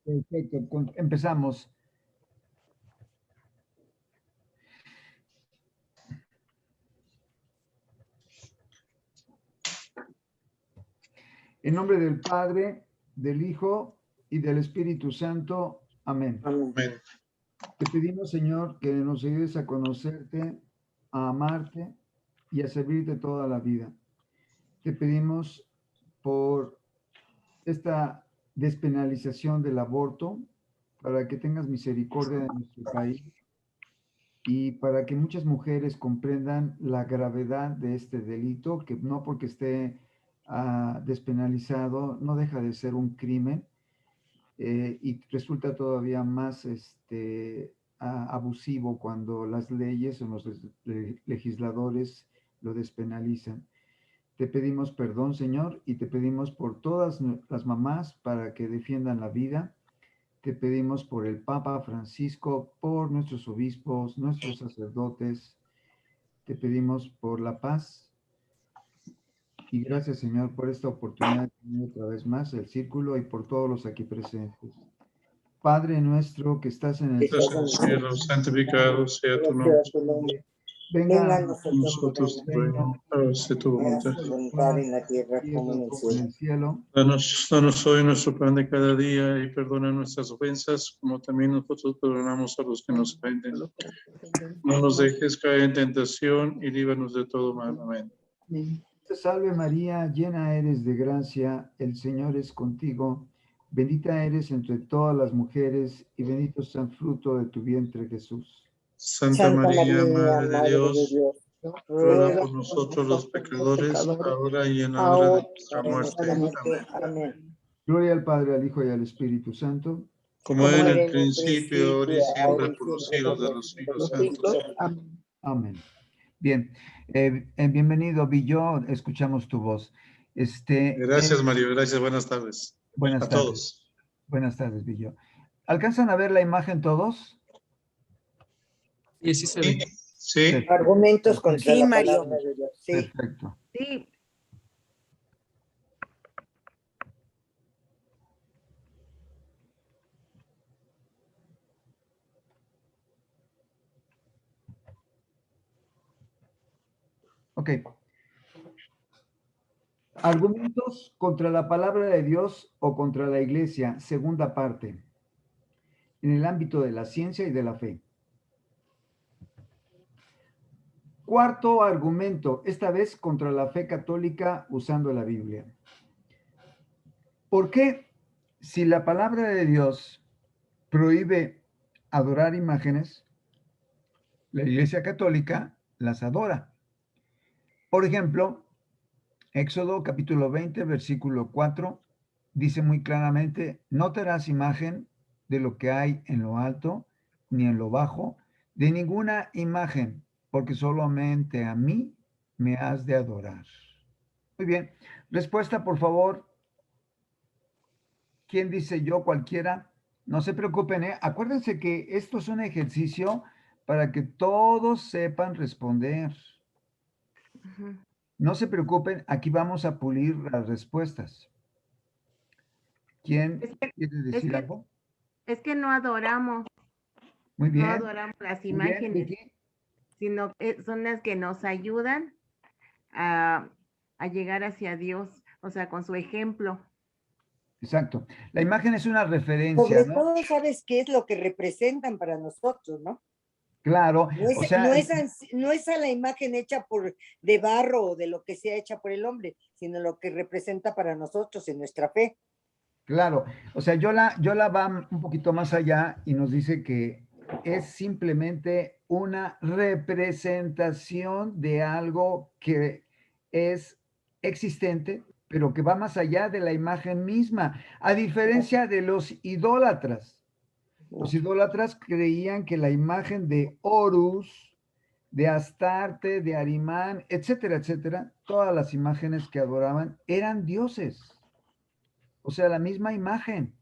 Perfecto, empezamos. En nombre del Padre, del Hijo y del Espíritu Santo. Amén. Amén. Te pedimos, Señor, que nos ayudes a conocerte, a amarte y a servirte toda la vida. Te pedimos por esta despenalización del aborto, para que tengas misericordia de nuestro país y para que muchas mujeres comprendan la gravedad de este delito, que no porque esté despenalizado no deja de ser un crimen, y resulta todavía más abusivo cuando las leyes o los legisladores lo despenalizan. Te pedimos perdón, Señor, y te pedimos por todas las mamás para que defiendan la vida. Te pedimos por el Papa Francisco, por nuestros obispos, nuestros sacerdotes. Te pedimos por la paz. Y gracias, Señor, por esta oportunidad de tener otra vez más el círculo y por todos los aquí presentes. Padre nuestro que estás en el cielo, santificado sea tu nombre. Venga a nosotros tu reino, hágase tu voluntad. En la tierra como en el cielo. Danos hoy nuestro pan de cada día y perdona nuestras ofensas, como también nosotros perdonamos a los que nos ofenden. No nos dejes caer en tentación y líbranos de todo mal. Amén. Te salve María, llena eres de gracia, el Señor es contigo. Bendita eres entre todas las mujeres y bendito es el fruto de tu vientre, Jesús. Santa María, Madre de Dios, ruega por nosotros los pecadores, ahora y en la hora de nuestra muerte. Amén. Gloria al Padre, al Hijo y al Espíritu Santo. Como era en el principio, ahora y siempre, por los siglos de los siglos santos. Amén. Bien, bienvenido, Billo, escuchamos tu voz. Gracias, Mario, gracias, buenas tardes. Buenas tardes. Todos. Buenas tardes, Billo. ¿Alcanzan a ver la imagen todos? Sí, sí se ve. Sí. Perfecto. Argumentos contra Sí, la Mario. palabra de Dios. Sí. Perfecto. Sí, Ok. Argumentos contra la palabra de Dios o contra la iglesia, segunda parte, en el ámbito de la ciencia y de la fe. Cuarto argumento, esta vez contra la fe católica usando la Biblia. ¿Por qué, si la palabra de Dios prohíbe adorar imágenes, la Iglesia Católica las adora? Por ejemplo, Éxodo capítulo 20, versículo 4, dice muy claramente, no te harás imagen de lo que hay en lo alto, ni en lo bajo, de ninguna imagen, porque solamente a mí me has de adorar. Muy bien. Respuesta, por favor. ¿Quién dice yo? Cualquiera. No se preocupen, ¿eh? Acuérdense que esto es un ejercicio para que todos sepan responder. No se preocupen, aquí vamos a pulir las respuestas. ¿Quién quiere decir algo? es que no adoramos, Muy bien. no adoramos las Muy bien, imágenes, Vicky. sino que son las que nos ayudan a llegar hacia Dios, o sea, con su ejemplo. Exacto. La imagen es una referencia, Sobre ¿no? todo sabes qué es lo que representan para nosotros, ¿no? Claro. No es, O sea, no es a la imagen hecha de barro o de lo que sea hecha por el hombre, sino lo que representa para nosotros en nuestra fe. claro. O sea, Yola va un poquito más allá y nos dice que es simplemente una representación de algo que es existente, pero que va más allá de la imagen misma, a diferencia de los idólatras. Los idólatras creían que la imagen de Horus, de Astarte, de Arimán, etcétera, etcétera, todas las imágenes que adoraban eran dioses. O sea, la misma imagen.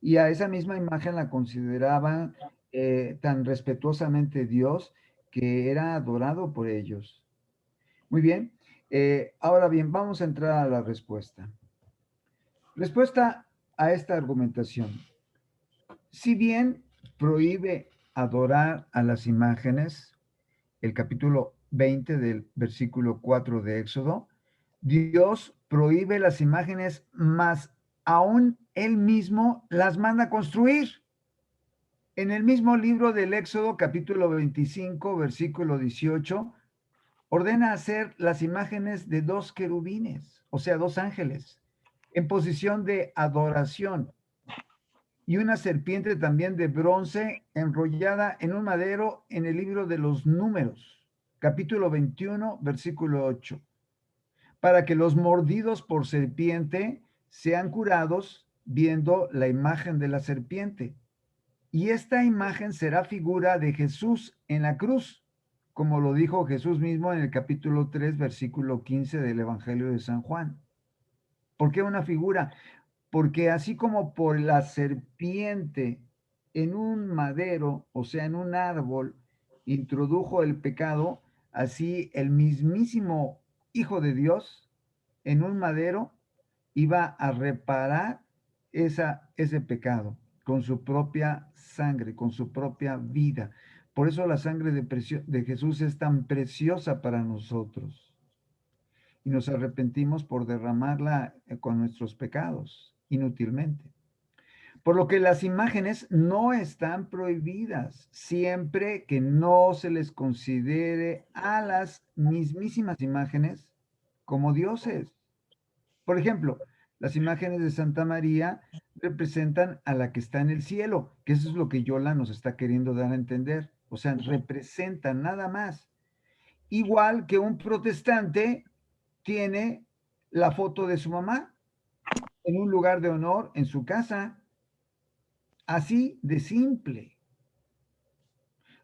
Y a esa misma imagen la consideraban tan respetuosamente Dios que era adorado por ellos. Muy bien. Ahora bien, vamos a entrar a la respuesta. Respuesta a esta argumentación. Si bien prohíbe adorar a las imágenes, el capítulo 20 del versículo 4 de Éxodo, Dios prohíbe las imágenes, mas aún Él mismo las manda a construir. En el mismo libro del Éxodo, capítulo 25, versículo 18, ordena hacer las imágenes de 2 querubines, o sea, 2 ángeles, en posición de adoración, y una serpiente también de bronce enrollada en un madero en el libro de los Números, capítulo 21, versículo 8, para que los mordidos por serpiente sean curados viendo la imagen de la serpiente. Y esta imagen será figura de Jesús en la cruz, como lo dijo Jesús mismo en el capítulo 3, versículo 15 del Evangelio de San Juan. ¿Por qué una figura? Porque así como por la serpiente en un madero, o sea, en un árbol, introdujo el pecado, así el mismísimo Hijo de Dios en un madero iba a reparar ese pecado con su propia sangre, con su propia vida. Por eso la sangre de Jesús es tan preciosa para nosotros. Y nos arrepentimos por derramarla con nuestros pecados, inútilmente. Por lo que las imágenes no están prohibidas, siempre que no se les considere a las mismísimas imágenes como dioses. Por ejemplo, las imágenes de Santa María representan a la que está en el cielo, que eso es lo que Yola nos está queriendo dar a entender. O sea, representan nada más. Igual que un protestante tiene la foto de su mamá en un lugar de honor en su casa. Así de simple.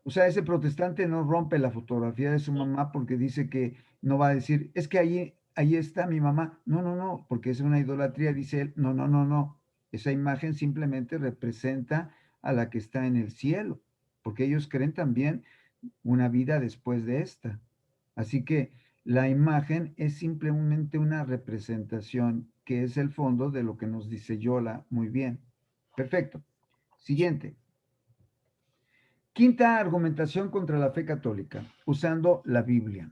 O sea, ese protestante no rompe la fotografía de su mamá porque dice que no va a decir, es que ahí está mi mamá. No, no, no, porque es una idolatría, dice él. No, no, no, no. Esa imagen simplemente representa a la que está en el cielo, porque ellos creen también una vida después de esta. Así que la imagen es simplemente una representación que es el fondo de lo que nos dice Yola muy bien. Perfecto. Siguiente. Quinta argumentación contra la fe católica, usando la Biblia.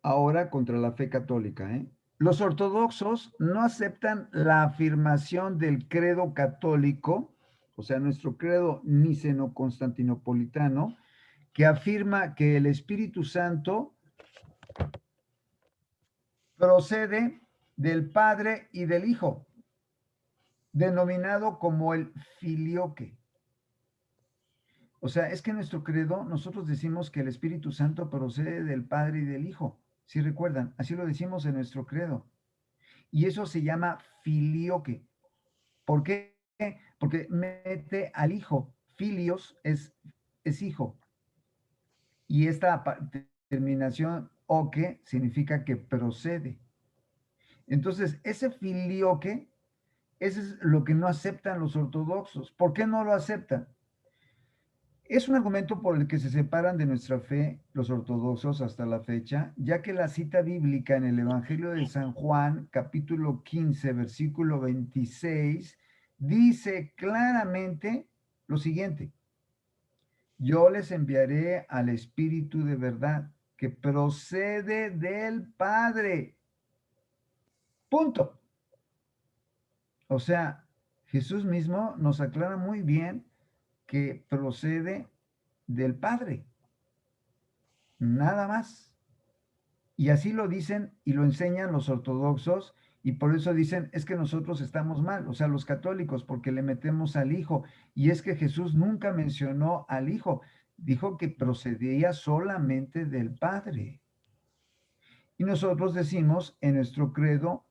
Ahora contra la fe católica. Los ortodoxos no aceptan la afirmación del credo católico, o sea, nuestro credo niceno-constantinopolitano, que afirma que el Espíritu Santo procede del Padre y del Hijo, denominado como el filioque. O sea, es que en nuestro credo nosotros decimos que el Espíritu Santo procede del Padre y del Hijo. Si recuerdan, así lo decimos en nuestro credo. Y eso se llama filioque. ¿Por qué? Porque mete al Hijo. Filios es hijo. Y esta terminación oque significa que procede. Entonces, ese filioque, ese es lo que no aceptan los ortodoxos. ¿Por qué no lo aceptan? Es un argumento por el que se separan de nuestra fe los ortodoxos hasta la fecha, ya que la cita bíblica en el Evangelio de San Juan, capítulo 15, versículo 26, dice claramente lo siguiente: yo les enviaré al Espíritu de verdad, que procede del Padre. Punto. O sea, Jesús mismo nos aclara muy bien que procede del Padre. Nada más. Y así lo dicen y lo enseñan los ortodoxos, y por eso dicen, es que nosotros estamos mal, o sea, los católicos, porque le metemos al Hijo. Y es que Jesús nunca mencionó al Hijo, dijo que procedía solamente del Padre. Y nosotros decimos en nuestro credo,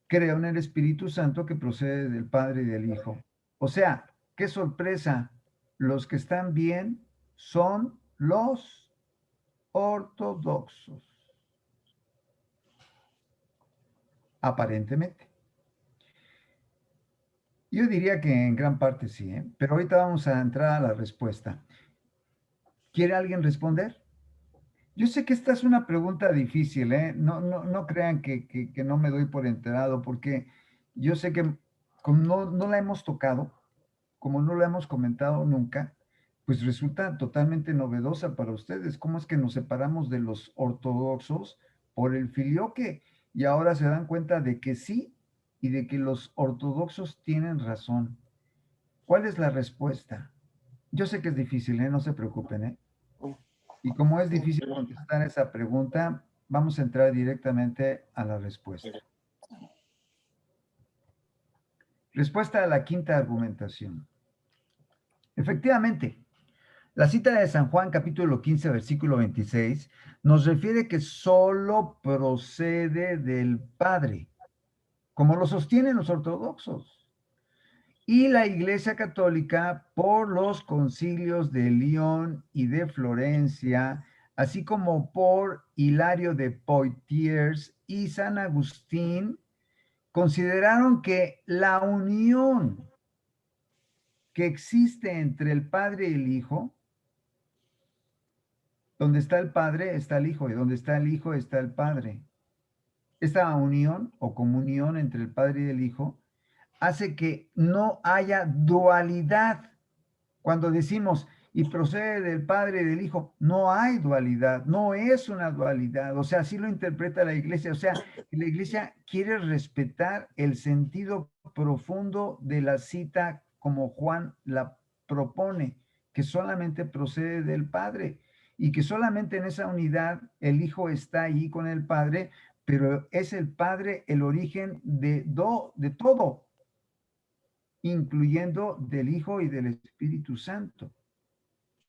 creo en el Espíritu Santo que procede del Padre y del Hijo. O sea, qué sorpresa, los que están bien son los ortodoxos, aparentemente. Yo diría que en gran parte sí, pero ahorita vamos a entrar a la respuesta. ¿Quiere alguien responder? Yo sé que esta es una pregunta difícil, no crean que no me doy por enterado, porque yo sé que como no la hemos tocado, como no la hemos comentado nunca, pues resulta totalmente novedosa para ustedes. ¿Cómo es que nos separamos de los ortodoxos por el filioque? Y ahora se dan cuenta de que sí y de que los ortodoxos tienen razón. ¿Cuál es la respuesta? Yo sé que es difícil, ¿eh? No se preocupen, ¿eh? Y como es difícil contestar esa pregunta, vamos a entrar directamente a la respuesta. Respuesta a la quinta argumentación. Efectivamente, la cita de San Juan, capítulo 15, versículo 26, nos refiere que solo procede del Padre, como lo sostienen los ortodoxos. Y la Iglesia Católica, por los concilios de León y de Florencia, así como por Hilario de Poitiers y San Agustín, consideraron que la unión que existe entre el Padre y el Hijo, donde está el Padre está el Hijo, y donde está el Hijo está el Padre. Esta unión o comunión entre el Padre y el Hijo hace que no haya dualidad. Cuando decimos y procede del Padre y del Hijo, no hay dualidad, no es una dualidad. O sea, así lo interpreta la Iglesia. O sea, la Iglesia quiere respetar el sentido profundo de la cita como Juan la propone, que solamente procede del Padre y que solamente en esa unidad el Hijo está ahí con el Padre, pero es el Padre el origen de todo, incluyendo del Hijo y del Espíritu Santo.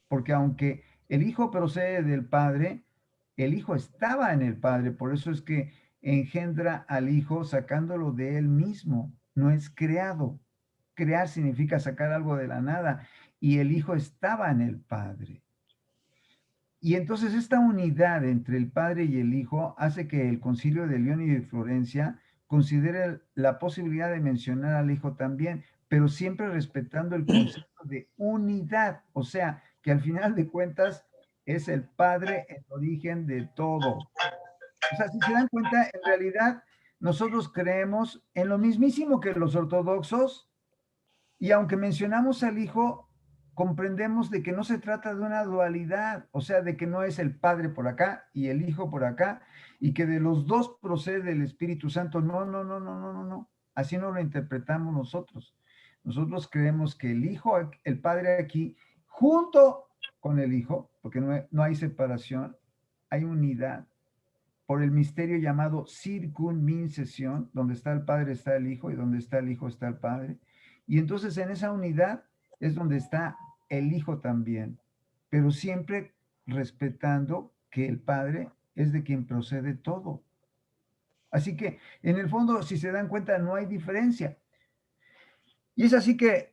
Porque aunque el Hijo procede del Padre, el Hijo estaba en el Padre, por eso es que engendra al Hijo sacándolo de él mismo, no es creado. Crear significa sacar algo de la nada, y el Hijo estaba en el Padre. Y entonces esta unidad entre el Padre y el Hijo hace que el Concilio de León y de Florencia considere la posibilidad de mencionar al Hijo también, pero siempre respetando el concepto de unidad, o sea, que al final de cuentas es el Padre el origen de todo. O sea, si se dan cuenta, en realidad nosotros creemos en lo mismísimo que los ortodoxos, y aunque mencionamos al Hijo, comprendemos de que no se trata de una dualidad, o sea, de que no es el Padre por acá y el Hijo por acá, y que de los dos procede el Espíritu Santo. No, no, no, no, no, no, no. Así no lo interpretamos nosotros. Nosotros creemos que el Hijo, el Padre aquí, junto con el Hijo, porque no hay separación, hay unidad por el misterio llamado circunmincesión, donde está el Padre está el Hijo y donde está el Hijo está el Padre. Y entonces en esa unidad es donde está el Hijo también, pero siempre respetando que el Padre es de quien procede todo. Así que en el fondo, si se dan cuenta, no hay diferencia. Y es así que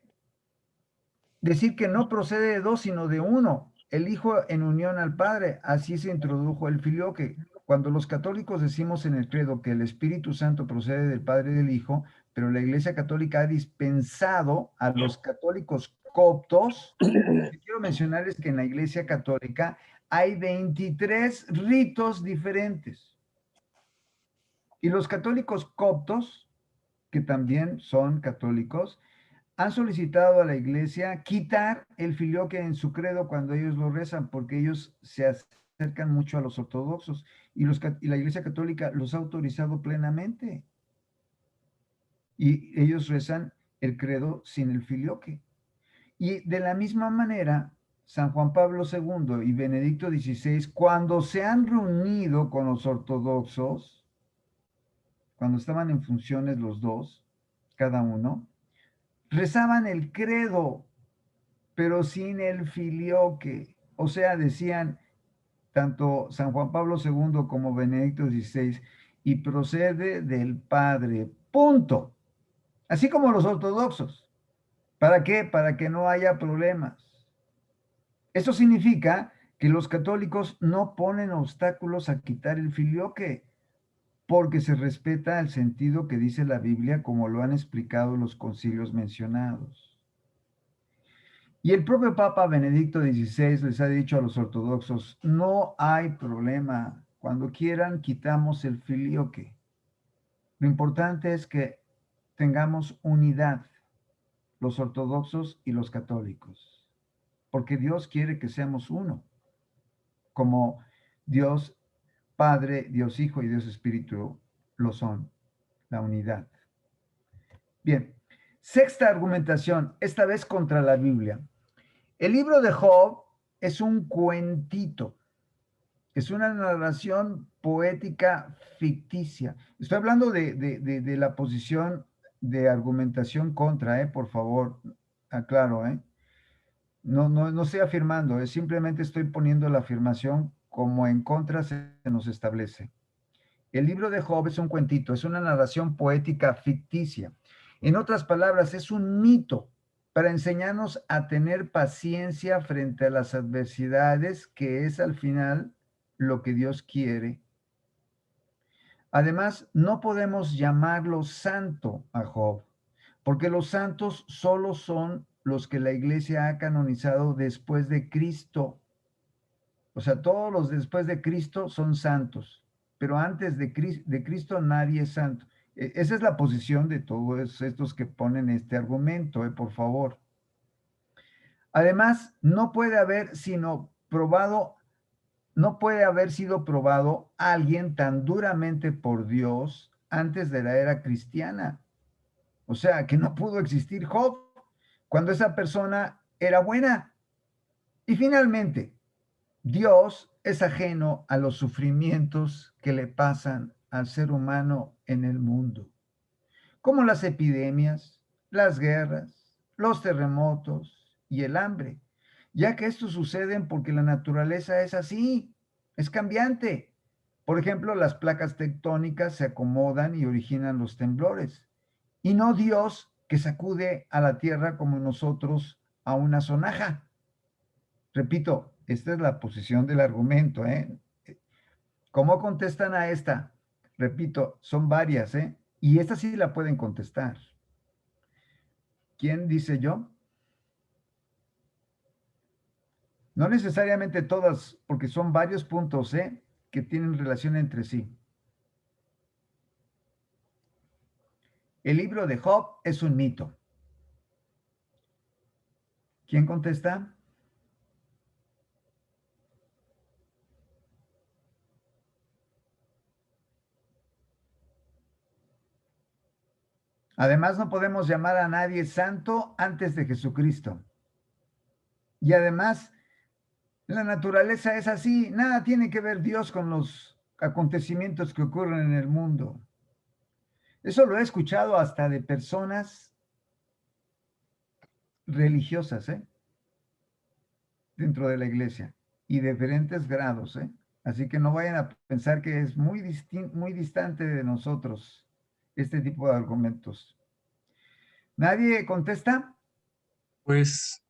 decir que no procede de dos, sino de uno, el Hijo en unión al Padre, así se introdujo el filioque. Cuando los católicos decimos en el credo que el Espíritu Santo procede del Padre y del Hijo, pero la Iglesia Católica ha dispensado a los católicos coptos, quiero mencionarles que en la Iglesia Católica hay 23 ritos diferentes. Y los católicos coptos, que también son católicos, han solicitado a la iglesia quitar el filioque en su credo cuando ellos lo rezan, porque ellos se acercan mucho a los ortodoxos y la iglesia católica los ha autorizado plenamente. Y ellos rezan el credo sin el filioque. Y de la misma manera, San Juan Pablo II y Benedicto XVI, cuando se han reunido con los ortodoxos, cuando estaban en funciones los dos, cada uno, rezaban el credo, pero sin el filioque. O sea, decían tanto San Juan Pablo II como Benedicto XVI, y procede del Padre. Punto. Así como los ortodoxos. ¿Para qué? Para que no haya problemas. Eso significa que los católicos no ponen obstáculos a quitar el filioque, porque se respeta el sentido que dice la Biblia, como lo han explicado los concilios mencionados. Y el propio Papa Benedicto XVI les ha dicho a los ortodoxos, no hay problema, cuando quieran quitamos el filioque. Lo importante es que tengamos unidad, los ortodoxos y los católicos, porque Dios quiere que seamos uno, como Dios Padre, Dios Hijo y Dios Espíritu lo son, la unidad. Bien, sexta argumentación, esta vez contra la Biblia. El libro de Job es un cuentito, es una narración poética ficticia. Estoy hablando de la posición de argumentación contra, por favor, aclaro, no estoy afirmando, simplemente estoy poniendo la afirmación como en contra se nos establece. El libro de Job es un cuentito, es una narración poética ficticia. En otras palabras, es un mito para enseñarnos a tener paciencia frente a las adversidades, que es al final lo que Dios quiere. Además, no podemos llamarlo santo a Job, porque los santos solo son los que la iglesia ha canonizado después de Cristo. O sea, todos los después de Cristo son santos, pero antes de Cristo nadie es santo. Esa es la posición de todos estos que ponen este argumento, por favor. Además, no puede haber sido probado alguien tan duramente por Dios antes de la era cristiana. O sea, que no pudo existir Job cuando esa persona era buena. Y finalmente, Dios es ajeno a los sufrimientos que le pasan al ser humano en el mundo, como las epidemias, las guerras, los terremotos y el hambre, ya que estos suceden porque la naturaleza es así, es cambiante. Por ejemplo, las placas tectónicas se acomodan y originan los temblores, y no Dios que sacude a la tierra como nosotros a una sonaja. Repito, esta es la posición del argumento, ¿Cómo contestan a esta? Repito, son varias, y esta sí la pueden contestar. ¿Quién dice yo? No necesariamente todas, porque son varios puntos, que tienen relación entre sí. El libro de Job es un mito. ¿Quién contesta? Además, no podemos llamar a nadie santo antes de Jesucristo. Y además, la naturaleza es así. Nada tiene que ver Dios con los acontecimientos que ocurren en el mundo. Eso lo he escuchado hasta de personas religiosas, dentro de la iglesia y de diferentes grados, Así que no vayan a pensar que es muy distante de nosotros este tipo de argumentos. ¿Nadie contesta? Pues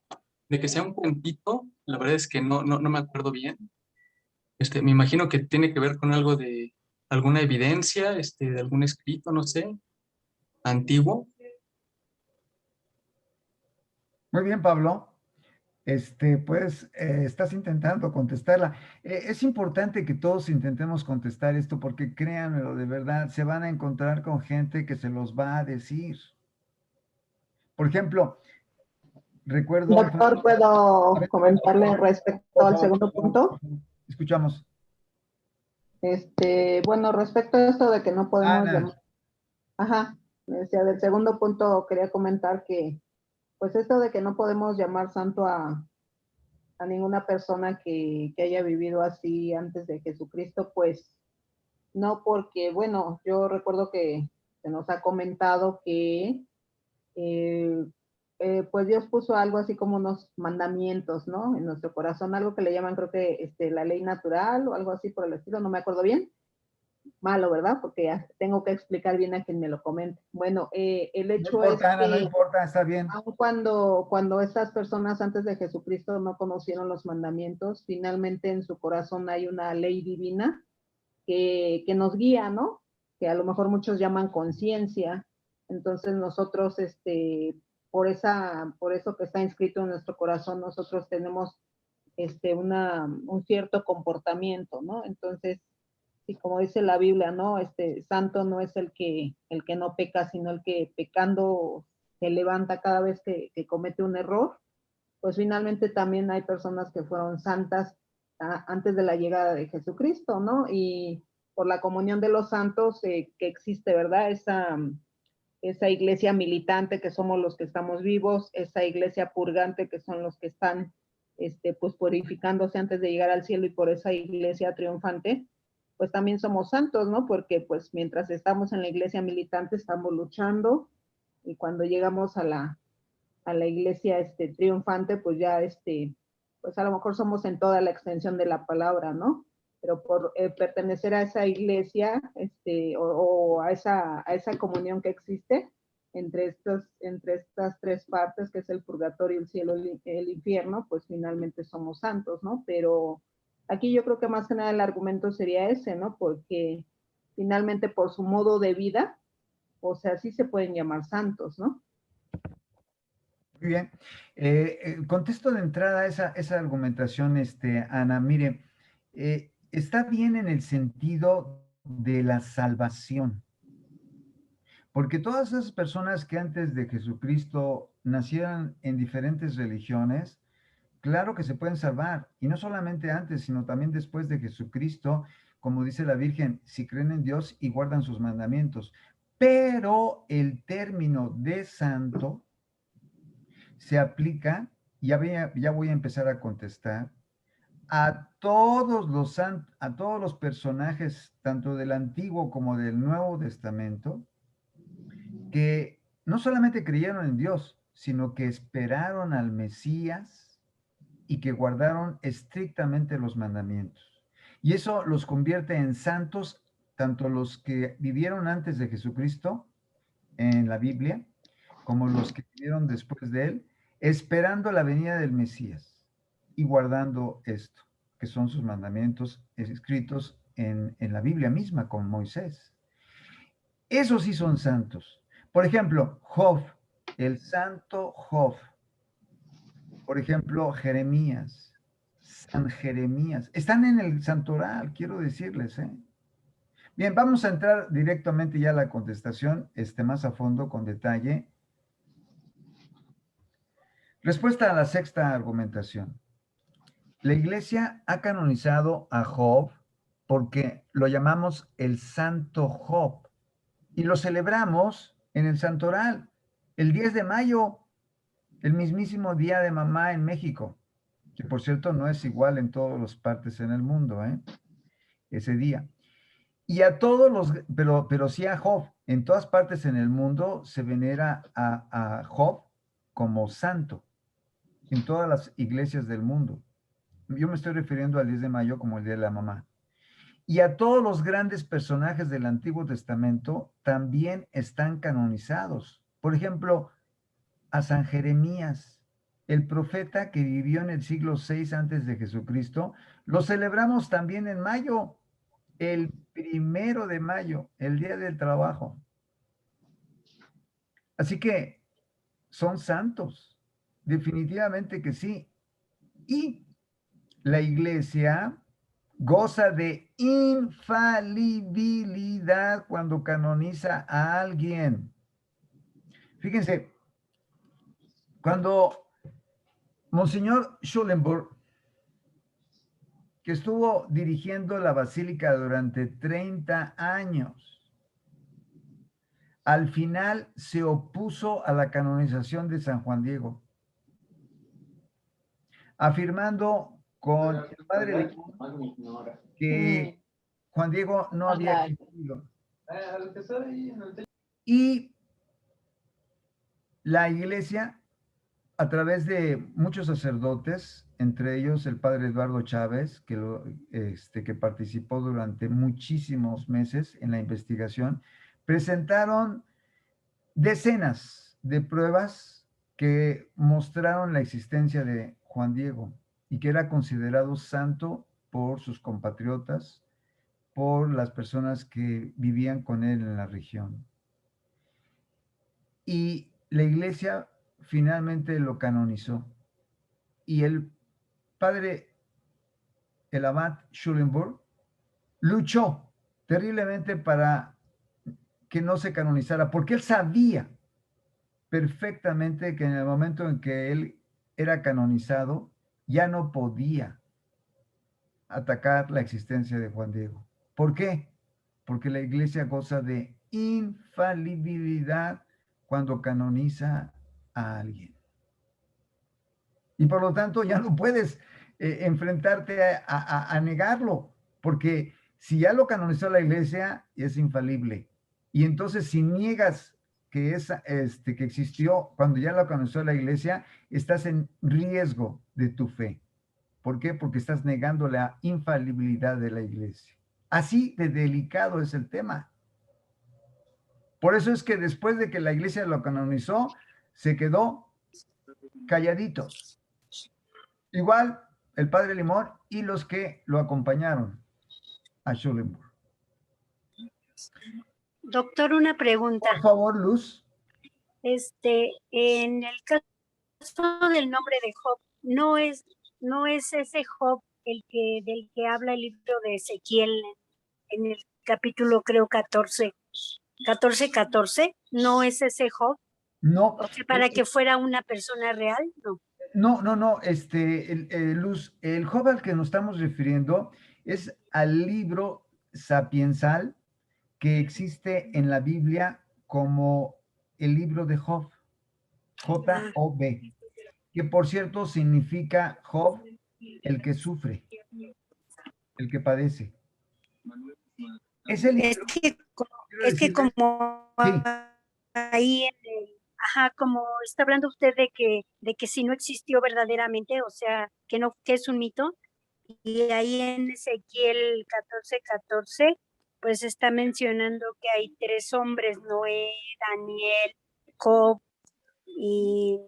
de que sea un cuentito, la verdad es que no me acuerdo bien. Me imagino que tiene que ver con algo de alguna evidencia, de algún escrito, no sé, antiguo. Muy bien, Pablo. Pues estás intentando contestarla. Es importante que todos intentemos contestar esto porque créanmelo, de verdad, se van a encontrar con gente que se los va a decir. Por ejemplo, recuerdo... Doctor, ¿puedo comentarle respecto al segundo punto? Escuchamos. Bueno, respecto a esto de que no podemos Ana. llamar. Ajá, me decía, del segundo punto quería comentar que, pues esto de que no podemos llamar santo a ninguna persona que haya vivido así antes de Jesucristo, pues no, porque, bueno, yo recuerdo que se nos ha comentado que pues Dios puso algo así como unos mandamientos, ¿no? En nuestro corazón, algo que le llaman, creo que la ley natural o algo así por el estilo, no me acuerdo bien. Malo, ¿verdad? Porque ya tengo que explicar bien a quien me lo comente. Bueno, el hecho No importa, es que Ana, no importa, está bien. aun cuando estas personas antes de Jesucristo no conocieron los mandamientos, finalmente en su corazón hay una ley divina que nos guía, ¿no? Que a lo mejor muchos llaman conciencia. Entonces nosotros, por eso que está inscrito en nuestro corazón, nosotros tenemos un cierto comportamiento, ¿no? Entonces, y como dice la Biblia, ¿no? Santo no es el que no peca, sino el que pecando se levanta cada vez que comete un error. Pues finalmente también hay personas que fueron santas antes de la llegada de Jesucristo, ¿no? Y por la comunión de los santos que existe, ¿verdad? Esa iglesia militante que somos los que estamos vivos, esa iglesia purgante que son los que están pues purificándose antes de llegar al cielo, y por esa iglesia triunfante, pues también somos santos, ¿no? Porque pues mientras estamos en la iglesia militante estamos luchando, y cuando llegamos a la iglesia triunfante, pues ya pues a lo mejor somos en toda la extensión de la palabra, ¿no? Pero por pertenecer a esa iglesia o a esa comunión que existe entre estas tres partes, que es el purgatorio, el cielo, el infierno, pues finalmente somos santos, ¿no? Pero aquí yo creo que más que nada el argumento sería ese, ¿no? Porque finalmente por su modo de vida, o sea, sí se pueden llamar santos, ¿no? Muy bien. Contesto de entrada esa argumentación, Ana. Mire, está bien en el sentido de la salvación, porque todas esas personas que antes de Jesucristo nacieran en diferentes religiones, claro que se pueden salvar, y no solamente antes, sino también después de Jesucristo, como dice la Virgen, si creen en Dios y guardan sus mandamientos. Pero el término de santo se aplica, ya voy a empezar a contestar, a todos los personajes, tanto del Antiguo como del Nuevo Testamento, que no solamente creyeron en Dios, sino que esperaron al Mesías y que guardaron estrictamente los mandamientos. Y eso los convierte en santos, tanto los que vivieron antes de Jesucristo en la Biblia, como los que vivieron después de él, esperando la venida del Mesías y guardando esto, que son sus mandamientos escritos en la Biblia misma, con Moisés. Esos sí son santos. Por ejemplo, Job, el santo Job. Por ejemplo, Jeremías, San Jeremías. Están en el santoral, quiero decirles, ¿eh? Bien, vamos a entrar directamente ya a la contestación, más a fondo, con detalle. Respuesta a la sexta argumentación. La Iglesia ha canonizado a Job porque lo llamamos el Santo Job y lo celebramos en el Santoral el 10 de mayo, el mismísimo Día de Mamá en México, que por cierto no es igual en todas las partes en el mundo, ese día. Y a todos los, pero sí a Job, en todas partes en el mundo se venera a Job como santo, en todas las iglesias del mundo. Yo me estoy refiriendo al 10 de mayo como el Día de la Mamá. Y a todos los grandes personajes del Antiguo Testamento también están canonizados. Por ejemplo, a San Jeremías, el profeta que vivió en el siglo VI antes de Jesucristo, lo celebramos también en mayo, el 1 de mayo, el Día del Trabajo. Así que son santos, definitivamente que sí. Y la Iglesia goza de infalibilidad cuando canoniza a alguien. Fíjense, cuando Monseñor Schulenburg, que estuvo dirigiendo la basílica durante 30 años, al final se opuso a la canonización de San Juan Diego, afirmando con el padre que Juan Diego no había existido. Y la Iglesia, a través de muchos sacerdotes, entre ellos el padre Eduardo Chávez, que participó durante muchísimos meses en la investigación, presentaron decenas de pruebas que mostraron la existencia de Juan Diego y que era considerado santo por sus compatriotas, por las personas que vivían con él en la región. Y la Iglesia finalmente lo canonizó. Y el padre, el abad Schulenburg, luchó terriblemente para que no se canonizara, porque él sabía perfectamente que en el momento en que él era canonizado, ya no podía atacar la existencia de Juan Diego. ¿Por qué? Porque la iglesia goza de infalibilidad cuando canoniza a alguien. Y por lo tanto ya no puedes enfrentarte a negarlo, porque si ya lo canonizó la iglesia, es infalible. Y entonces si niegas que, que existió cuando ya lo canonizó la iglesia, estás en riesgo de tu fe. ¿Por qué? Porque estás negando la infalibilidad de la iglesia. Así de delicado es el tema. Por eso es que después de que la iglesia lo canonizó, se quedó calladito. Igual el padre Limón y los que lo acompañaron a Schulenburg. Doctor, una pregunta. Por favor, Luz. En el caso del nombre de Job, no es ese Job del que habla el libro de Ezequiel en el capítulo, creo, 14, ¿no es ese Job? No. O sea, para que fuera una persona real, no. No, Luz, el Job al que nos estamos refiriendo es al libro sapiensal que existe en la Biblia como el libro de Job, J-O-B, que por cierto significa Job, el que sufre, el que padece. Ese libro, es que como sí. Ahí como está hablando usted de que si no existió verdaderamente, o sea, que es un mito, y ahí en Ezequiel 14:14, pues está mencionando que hay 3 hombres, Noé, Daniel, Job, y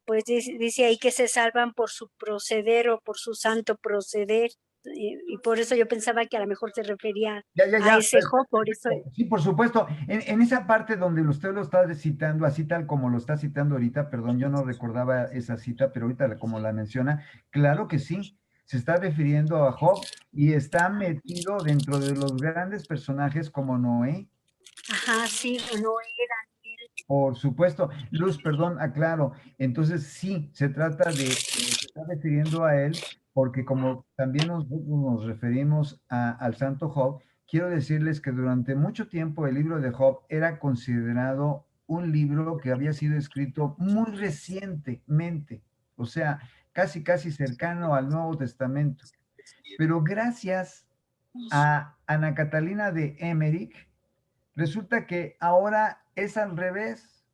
pues dice ahí que se salvan por su proceder o por su santo proceder, y por eso yo pensaba que a lo mejor se refería a ese Job, por eso. Sí, por supuesto. En esa parte donde usted lo está citando, así tal como lo está citando ahorita, perdón, yo no recordaba esa cita, pero ahorita como la menciona, claro que sí, se está refiriendo a Job y está metido dentro de los grandes personajes como Noé. Ajá, sí, Noé, Daniel. Por supuesto. Luz, perdón, aclaro. Entonces sí, se trata se está refiriendo a él, porque como también nos referimos al santo Job, quiero decirles que durante mucho tiempo el libro de Job era considerado un libro que había sido escrito muy recientemente, o sea, casi cercano al Nuevo Testamento. Pero gracias a Ana Catalina de Emmerich, resulta que ahora es al revés.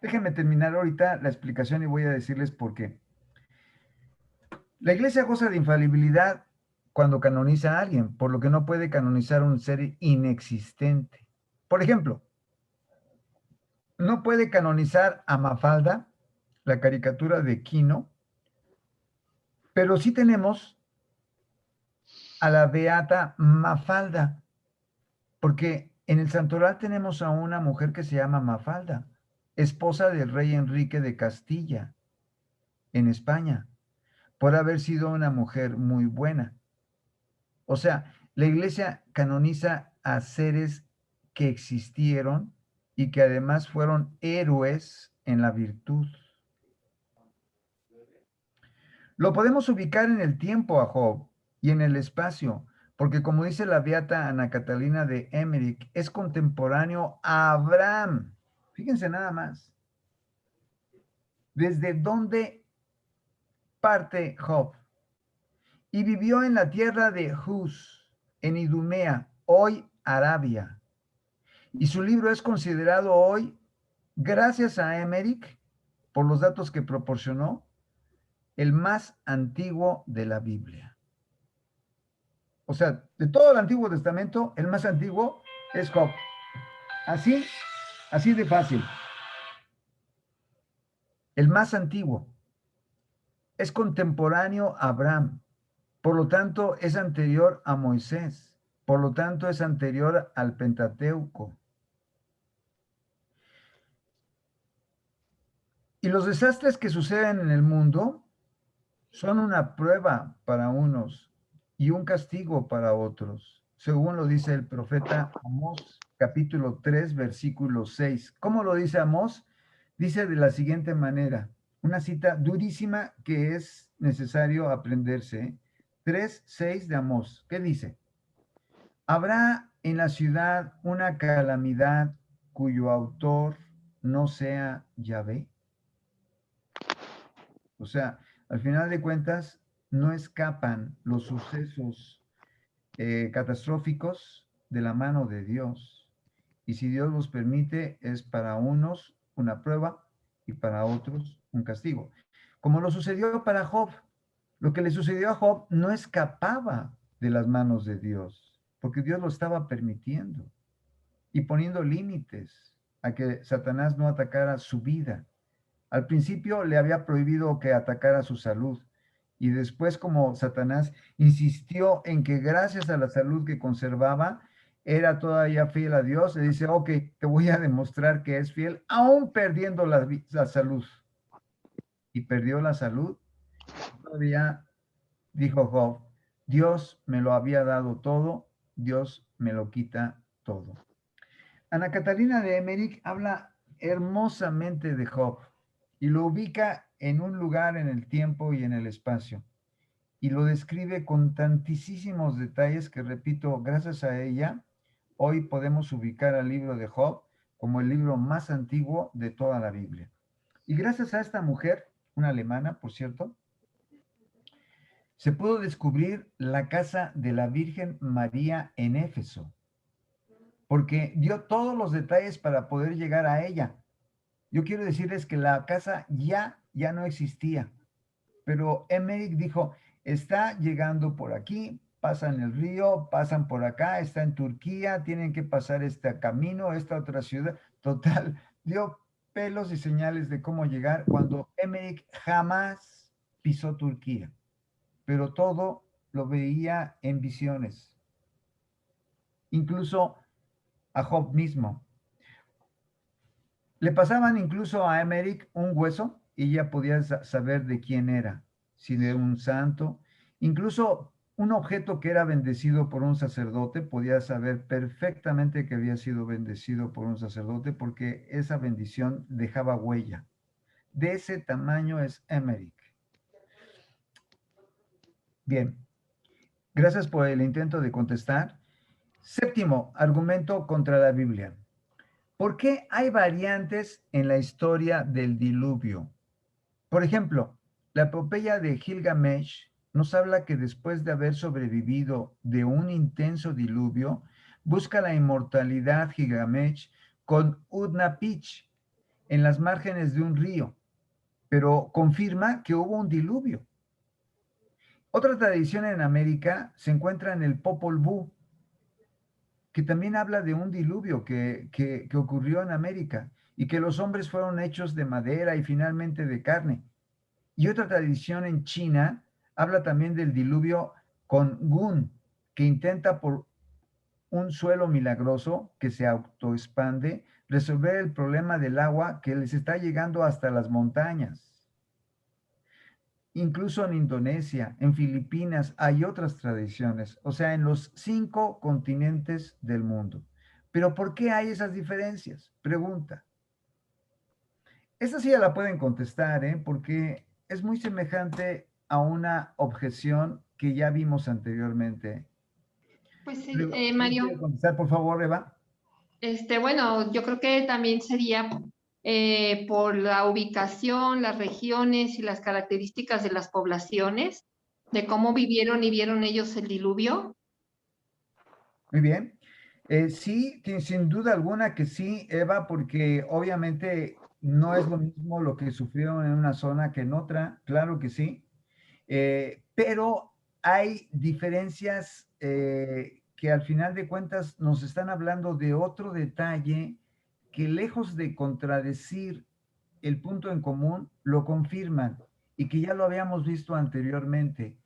Déjenme terminar ahorita la explicación y voy a decirles por qué. La iglesia goza de infalibilidad cuando canoniza a alguien, por lo que no puede canonizar un ser inexistente. Por ejemplo, no puede canonizar a Mafalda, la caricatura de Quino, pero sí tenemos a la beata Mafalda, porque en el santoral tenemos a una mujer que se llama Mafalda, esposa del rey Enrique de Castilla, en España, por haber sido una mujer muy buena. O sea, la iglesia canoniza a seres que existieron y que además fueron héroes en la virtud. Lo podemos ubicar en el tiempo a Job y en el espacio, porque como dice la beata Ana Catalina de Emmerich, es contemporáneo a Abraham. Fíjense nada más. ¿Desde dónde parte Job? Y vivió en la tierra de Uz, en Idumea, hoy Arabia. Y su libro es considerado hoy, gracias a Emmerich, por los datos que proporcionó, el más antiguo de la Biblia. O sea, de todo el Antiguo Testamento, el más antiguo es Job. Así de fácil. El más antiguo. Es contemporáneo a Abraham. Por lo tanto, es anterior a Moisés. Por lo tanto, es anterior al Pentateuco. Y los desastres que suceden en el mundo son una prueba para unos y un castigo para otros, según lo dice el profeta Amós, capítulo 3, versículo 6. ¿Cómo lo dice Amós? Dice de la siguiente manera, una cita durísima que es necesario aprenderse. 3:6 de Amós. ¿Qué dice? ¿Habrá en la ciudad una calamidad cuyo autor no sea Yahvé? O sea, al final de cuentas, no escapan los sucesos catastróficos de la mano de Dios. Y si Dios los permite, es para unos una prueba y para otros un castigo. Como lo sucedió para Job. Lo que le sucedió a Job no escapaba de las manos de Dios, porque Dios lo estaba permitiendo y poniendo límites a que Satanás no atacara su vida. Al principio le había prohibido que atacara su salud, y después, como Satanás insistió en que gracias a la salud que conservaba, era todavía fiel a Dios, le dice, ok, te voy a demostrar que es fiel, aún perdiendo la salud. Y perdió la salud. Todavía dijo Job, Dios me lo había dado todo, Dios me lo quita todo. Ana Catalina de Emmerich habla hermosamente de Job y lo ubica en un lugar en el tiempo y en el espacio. Y lo describe con tantísimos detalles que, repito, gracias a ella, hoy podemos ubicar al libro de Job como el libro más antiguo de toda la Biblia. Y gracias a esta mujer, una alemana, por cierto, se pudo descubrir la casa de la Virgen María en Éfeso, porque dio todos los detalles para poder llegar a ella. Yo quiero decirles que la casa ya no existía, pero Emmerich dijo, está llegando por aquí, pasan el río, pasan por acá, está en Turquía, tienen que pasar este camino, esta otra ciudad. Total, dio pelos y señales de cómo llegar cuando Emmerich jamás pisó Turquía, pero todo lo veía en visiones, incluso a Job mismo. Le pasaban incluso a Emmerich un hueso y ella podía saber de quién era, si de un santo, incluso un objeto que era bendecido por un sacerdote, podía saber perfectamente que había sido bendecido por un sacerdote porque esa bendición dejaba huella. De ese tamaño es Emmerich. Bien, gracias por el intento de contestar. Séptimo argumento contra la Biblia. ¿Por qué hay variantes en la historia del diluvio? Por ejemplo, la epopeya de Gilgamesh nos habla que después de haber sobrevivido de un intenso diluvio, busca la inmortalidad Gilgamesh con Utnapich en las márgenes de un río, pero confirma que hubo un diluvio. Otra tradición en América se encuentra en el Popol Vuh, que también habla de un diluvio que ocurrió en América y que los hombres fueron hechos de madera y finalmente de carne. Y otra tradición en China habla también del diluvio con Gun, que intenta por un suelo milagroso que se autoexpande resolver el problema del agua que les está llegando hasta las montañas. Incluso en Indonesia, en Filipinas, hay otras tradiciones, o sea, en los 5 continentes del mundo. Pero ¿por qué hay esas diferencias? Pregunta. Esta sí ya la pueden contestar, porque es muy semejante a una objeción que ya vimos anteriormente. Pues Mario. ¿Quiere contestar, por favor, Eva? Bueno, yo creo que también sería por la ubicación, las regiones y las características de las poblaciones, de cómo vivieron y vieron ellos el diluvio. Muy bien. Sí, sin duda alguna que sí, Eva, porque obviamente no es lo mismo lo que sufrieron en una zona que en otra, claro que sí, pero hay diferencias que al final de cuentas nos están hablando de otro detalle que lejos de contradecir el punto en común, lo confirman y que ya lo habíamos visto anteriormente.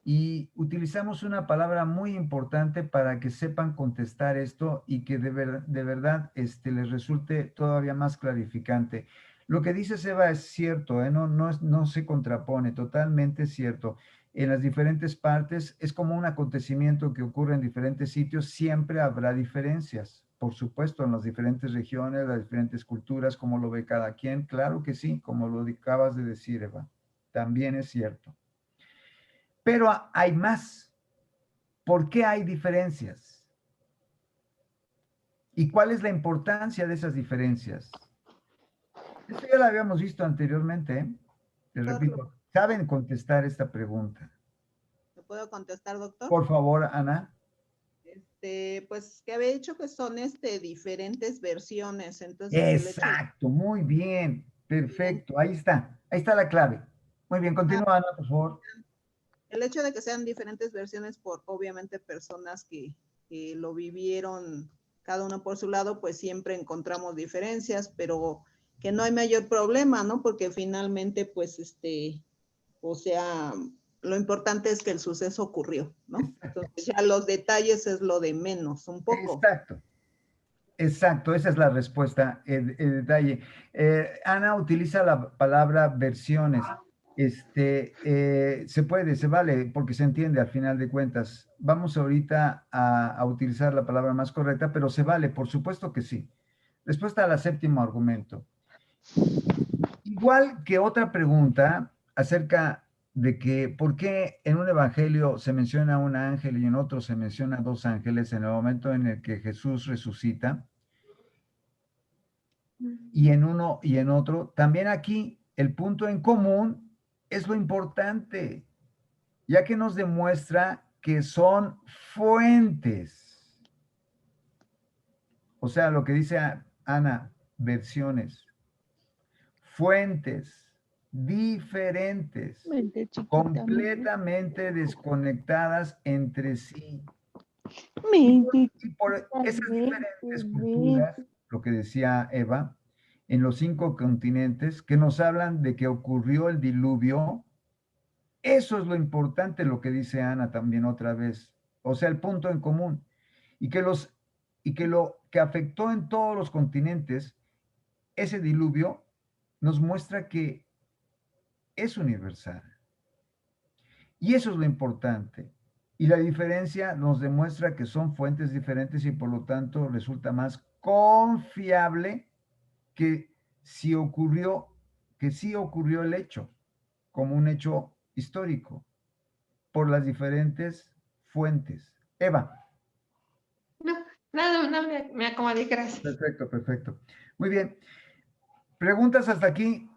Y utilizamos una palabra muy importante para que sepan contestar esto y que de verdad les resulte todavía más clarificante. Lo que dice Seba es cierto, no se contrapone, totalmente cierto. en las diferentes partes, es como un acontecimiento que ocurre en diferentes sitios, siempre habrá diferencias. Por supuesto, en las diferentes regiones, las diferentes culturas, como lo ve cada quien, claro que sí, como lo acabas de decir, Eva, también es cierto. Pero hay más. ¿Por qué hay diferencias? ¿Y cuál es la importancia de esas diferencias? Esto ya lo habíamos visto anteriormente, ¿eh? Te repito, ¿saben contestar esta pregunta? ¿Lo puedo contestar, doctor? Por favor, Ana. Pues que había dicho que son diferentes versiones, entonces el hecho de- Exacto, muy bien, perfecto, ahí está la clave. Muy bien, continúa, Ana, por favor. el hecho de que sean diferentes versiones por obviamente personas que lo vivieron cada uno por su lado, pues siempre encontramos diferencias, pero que no hay mayor problema, ¿no? Porque finalmente, pues, o sea, lo importante es que el suceso ocurrió, ¿no? Entonces ya los detalles es lo de menos, un poco. Exacto, exacto, esa es la respuesta, el detalle. Ana utiliza la palabra versiones. Se vale, porque se entiende al final de cuentas. Vamos ahorita a utilizar la palabra más correcta, pero se vale, por supuesto que sí. Respuesta al séptimo argumento. Igual que otra pregunta acerca de que por qué en un evangelio se menciona un ángel y en otro se menciona dos ángeles en el momento en el que Jesús resucita, y en uno y en otro, también aquí el punto en común es lo importante, ya que nos demuestra que son fuentes. O sea, lo que dice Ana, versiones, fuentes diferentes, completamente desconectadas entre sí. Y por esas diferentes culturas, lo que decía Eva, en los 5 continentes, que nos hablan de que ocurrió el diluvio, eso es lo importante, lo que dice Ana también otra vez. O sea, el punto en común. Y que lo que afectó en todos los continentes, ese diluvio, nos muestra que es universal. Y eso es lo importante. Y la diferencia nos demuestra que son fuentes diferentes y por lo tanto resulta más confiable que si ocurrió, que sí ocurrió el hecho, como un hecho histórico, por las diferentes fuentes. Eva. No, nada, no, me acomodé, gracias. Perfecto, perfecto. Muy bien. Preguntas hasta aquí.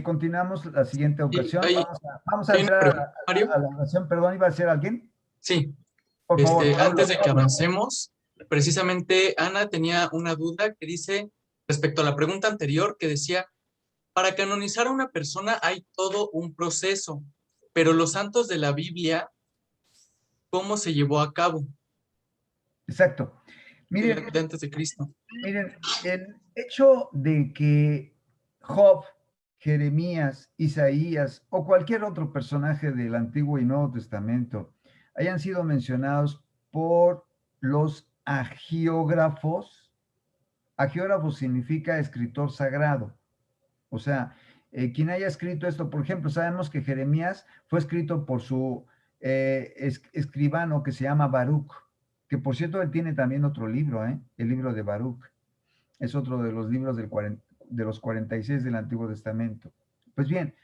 Continuamos la siguiente ocasión. Vamos a entrar a la oración. Perdón, ¿iba a ser alguien? Sí. Por favor. Antes de que avancemos, precisamente Ana tenía una duda que dice, respecto a la pregunta anterior, que decía, para canonizar a una persona hay todo un proceso, pero los santos de la Biblia, ¿cómo se llevó a cabo? Exacto. Miren, De antes de Cristo. Miren, el hecho de que Job, Jeremías, Isaías o cualquier otro personaje del Antiguo y Nuevo Testamento hayan sido mencionados por los agiógrafos. Agiógrafo significa escritor sagrado. O sea, quien haya escrito esto, por ejemplo, sabemos que Jeremías fue escrito por su escribano que se llama Baruch, que por cierto él tiene también otro libro, el libro de Baruch. Es otro de los libros de los 46 del Antiguo Testamento. Pues bien,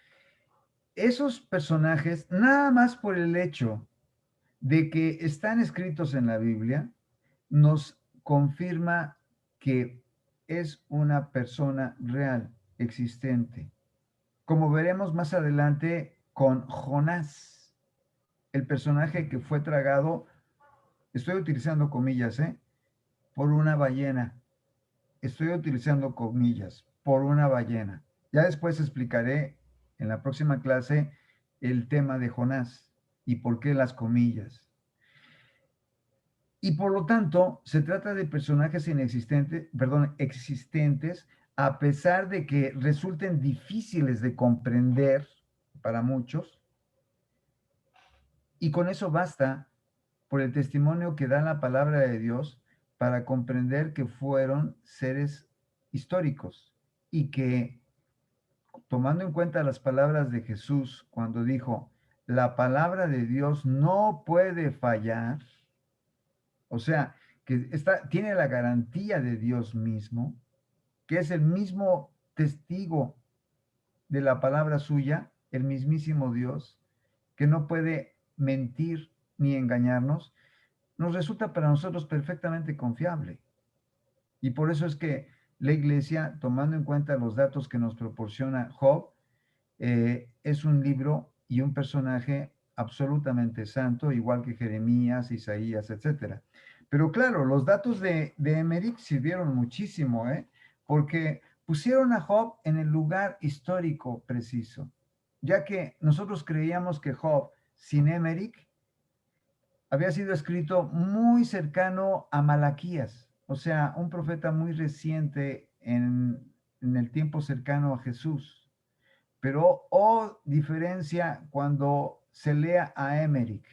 esos personajes, nada más por el hecho de que están escritos en la Biblia, nos confirma que es una persona real, existente. Como veremos más adelante con Jonás, el personaje que fue tragado, estoy utilizando comillas, por una ballena. Estoy utilizando comillas, por una ballena. Ya después explicaré en la próxima clase el tema de Jonás y por qué las comillas. Y por lo tanto, se trata de personajes existentes, a pesar de que resulten difíciles de comprender para muchos. Y con eso basta por el testimonio que da la palabra de Dios para comprender que fueron seres históricos y que, tomando en cuenta las palabras de Jesús cuando dijo, la palabra de Dios no puede fallar, o sea, que tiene la garantía de Dios mismo, que es el mismo testigo de la palabra suya, el mismísimo Dios, que no puede mentir ni engañarnos, nos resulta para nosotros perfectamente confiable. Y por eso es que la iglesia, tomando en cuenta los datos que nos proporciona Job, es un libro y un personaje absolutamente santo, igual que Jeremías, Isaías, etc. Pero claro, los datos de Emmerich sirvieron muchísimo, porque pusieron a Job en el lugar histórico preciso, ya que nosotros creíamos que Job, sin Emmerich, había sido escrito muy cercano a Malaquías, o sea, un profeta muy reciente en el tiempo cercano a Jesús. Pero, diferencia cuando se lea a Emmerich.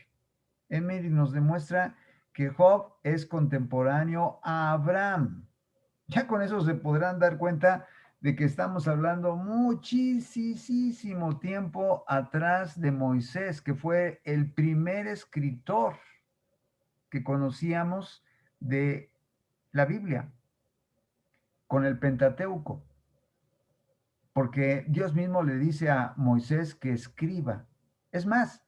Emmerich nos demuestra que Job es contemporáneo a Abraham. Ya con eso se podrán dar cuenta de que estamos hablando muchísimo tiempo atrás de Moisés, que fue el primer escritor que conocíamos de la Biblia, con el Pentateuco. Porque Dios mismo le dice a Moisés que escriba. Es más,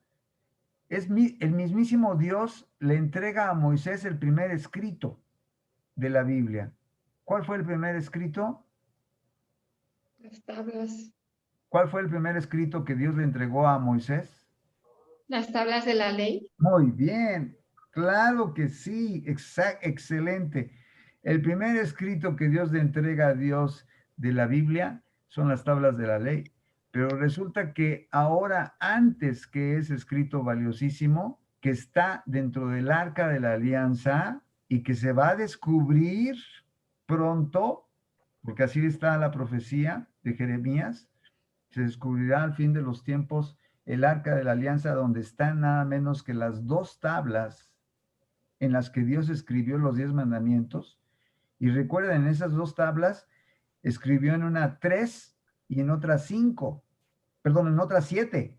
el mismísimo Dios le entrega a Moisés el primer escrito de la Biblia. ¿Cuál fue el primer escrito? Las tablas. ¿Cuál fue el primer escrito que Dios le entregó a Moisés? Las tablas de la ley. Muy bien, claro que sí, excelente. El primer escrito que Dios le entrega a Dios de la Biblia son las tablas de la ley. Pero resulta que ahora, antes que ese escrito valiosísimo, que está dentro del arca de la alianza y que se va a descubrir pronto, porque así está la profecía de Jeremías, se descubrirá al fin de los tiempos el arca de la alianza, donde están nada menos que las 2 tablas en las que Dios escribió los 10 mandamientos. Y recuerden, en esas 2 tablas escribió en una 3 y en otra 5, perdón, en otra 7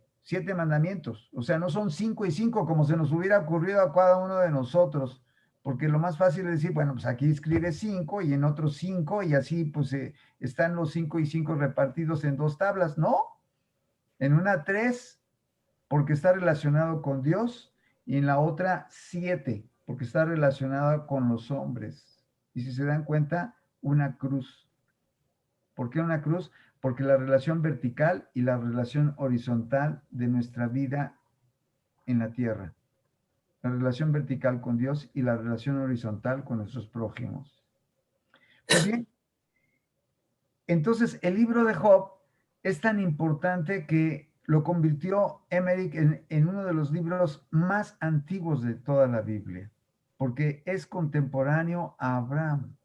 mandamientos. O sea, no son 5 y 5 como se nos hubiera ocurrido a cada uno de nosotros, porque lo más fácil es decir, bueno, pues aquí escribe 5 y en otros 5 y así pues están los 5 y 5 repartidos en 2 tablas. No, en una 3 porque está relacionado con Dios y en la otra 7 porque está relacionada con los hombres. Y si se dan cuenta, una cruz. ¿Por qué una cruz? Porque la relación vertical y la relación horizontal de nuestra vida en la tierra. La relación vertical con Dios y la relación horizontal con nuestros prójimos. Pues bien, entonces el libro de Job es tan importante que lo convirtió Emmerich en uno de los libros más antiguos de toda la Biblia, porque es contemporáneo a Abraham.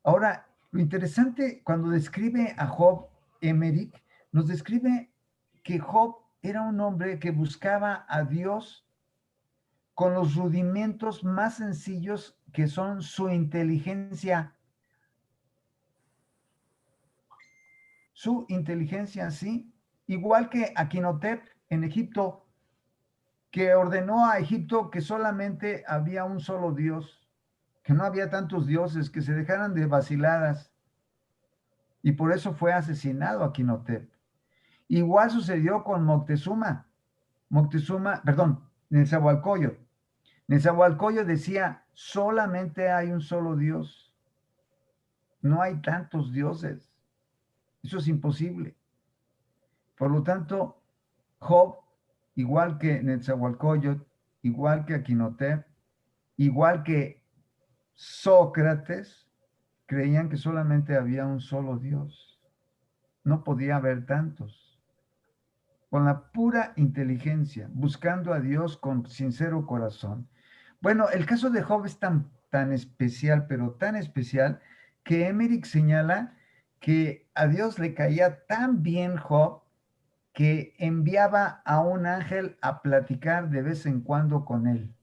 Ahora, lo interesante, cuando describe a Job, Emmerich, nos describe que Job era un hombre que buscaba a Dios con los rudimentos más sencillos que son su inteligencia. Su inteligencia, sí, igual que Akinotep en Egipto, que ordenó a Egipto que solamente había un solo Dios, que no había tantos dioses, que se dejaran de vaciladas. Y por eso fue asesinado Akinotep. Igual sucedió con Nezahualcóyotl. Nezahualcóyotl decía, solamente hay un solo Dios. No hay tantos dioses. Eso es imposible. Por lo tanto, Job, igual que Nezahualcóyotl, igual que Akinotep, igual que Sócrates, creían que solamente había un solo Dios. No podía haber tantos. Con la pura inteligencia, buscando a Dios con sincero corazón. Bueno, el caso de Job es tan especial, pero tan especial, que Emmerich señala que a Dios le caía tan bien Job que enviaba a un ángel a platicar de vez en cuando con él.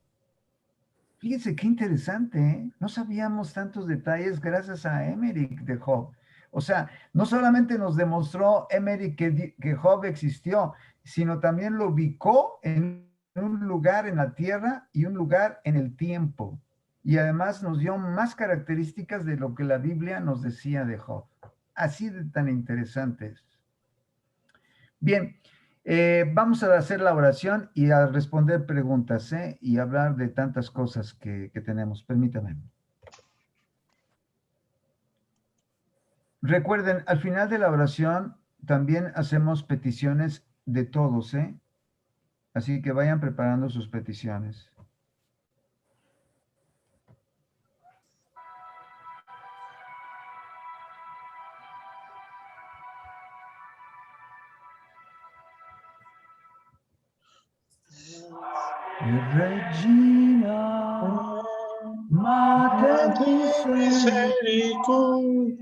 Fíjense qué interesante, ¿eh? No sabíamos tantos detalles gracias a Emmerich de Job. O sea, no solamente nos demostró Emery que Job existió, sino también lo ubicó en un lugar en la tierra y un lugar en el tiempo. Y además nos dio más características de lo que la Biblia nos decía de Job. Así de tan interesantes. Bien, vamos a hacer la oración y a responder preguntas, y hablar de tantas cosas que tenemos. Permítanme. Recuerden, al final de la oración también hacemos peticiones de todos, Así que vayan preparando sus peticiones. Regina, Mater misericordia,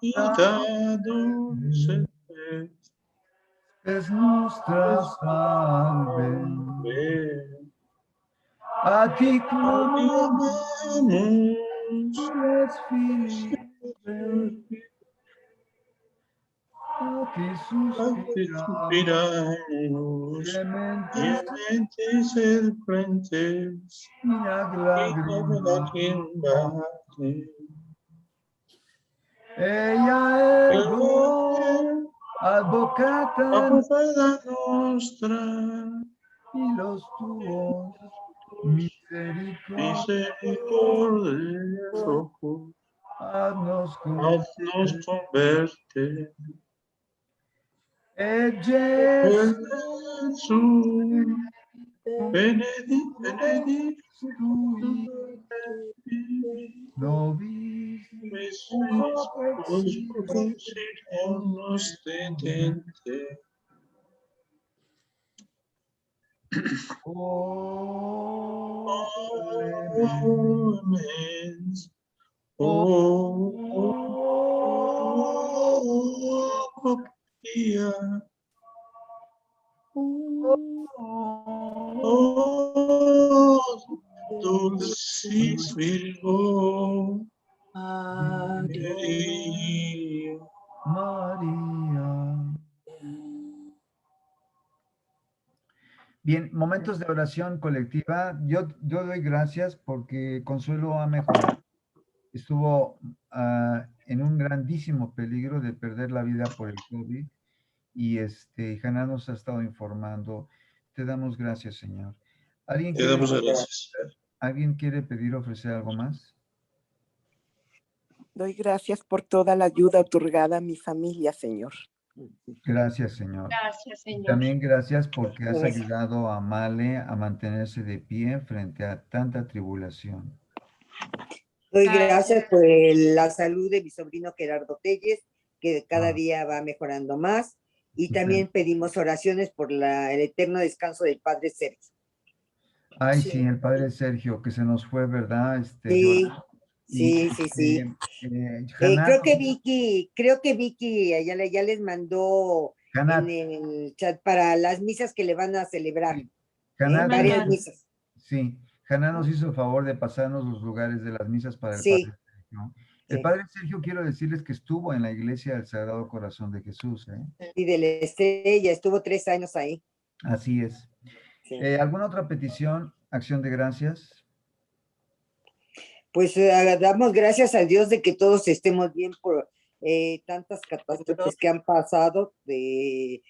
vida dulce, es nuestra salve. A ti clamamos, a ti suspiramos, clementes serpientes, ella ego, advocata nostra, y los tuos misericordia, haznos converte. Jesús, benedictus nobis nos detente. Clemens, Copia, Dulcis Virgo María. Bien, momentos de oración colectiva. Yo doy gracias porque Consuelo ha mejorado. Estuvo en un grandísimo peligro de perder la vida por el COVID y Haná nos ha estado informando. Te damos gracias, Señor. Te damos gracias. ¿Alguien quiere pedir, ofrecer algo más? Doy gracias por toda la ayuda otorgada a mi familia, Señor. Gracias, Señor. Gracias, Señor. También gracias porque has ayudado a Male a mantenerse de pie frente a tanta tribulación. Doy gracias por la salud de mi sobrino Gerardo Telles, que cada día va mejorando más. Y también pedimos oraciones por el eterno descanso del Padre Sergio. Ay, sí, el Padre Sergio, que se nos fue, ¿verdad? Sí. Creo que Vicky ya les mandó en el chat para las misas que le van a celebrar. Varias misas. Sí, Haná nos hizo el favor de pasarnos los lugares de las misas para el Padre Sergio. El Padre Sergio, quiero decirles que estuvo en la iglesia del Sagrado Corazón de Jesús. Y de la Estrella, estuvo 3 años ahí. Así es. Sí. ¿Alguna otra petición? ¿Acción de gracias? Pues damos gracias a Dios de que todos estemos bien por tantas catástrofes que han pasado, de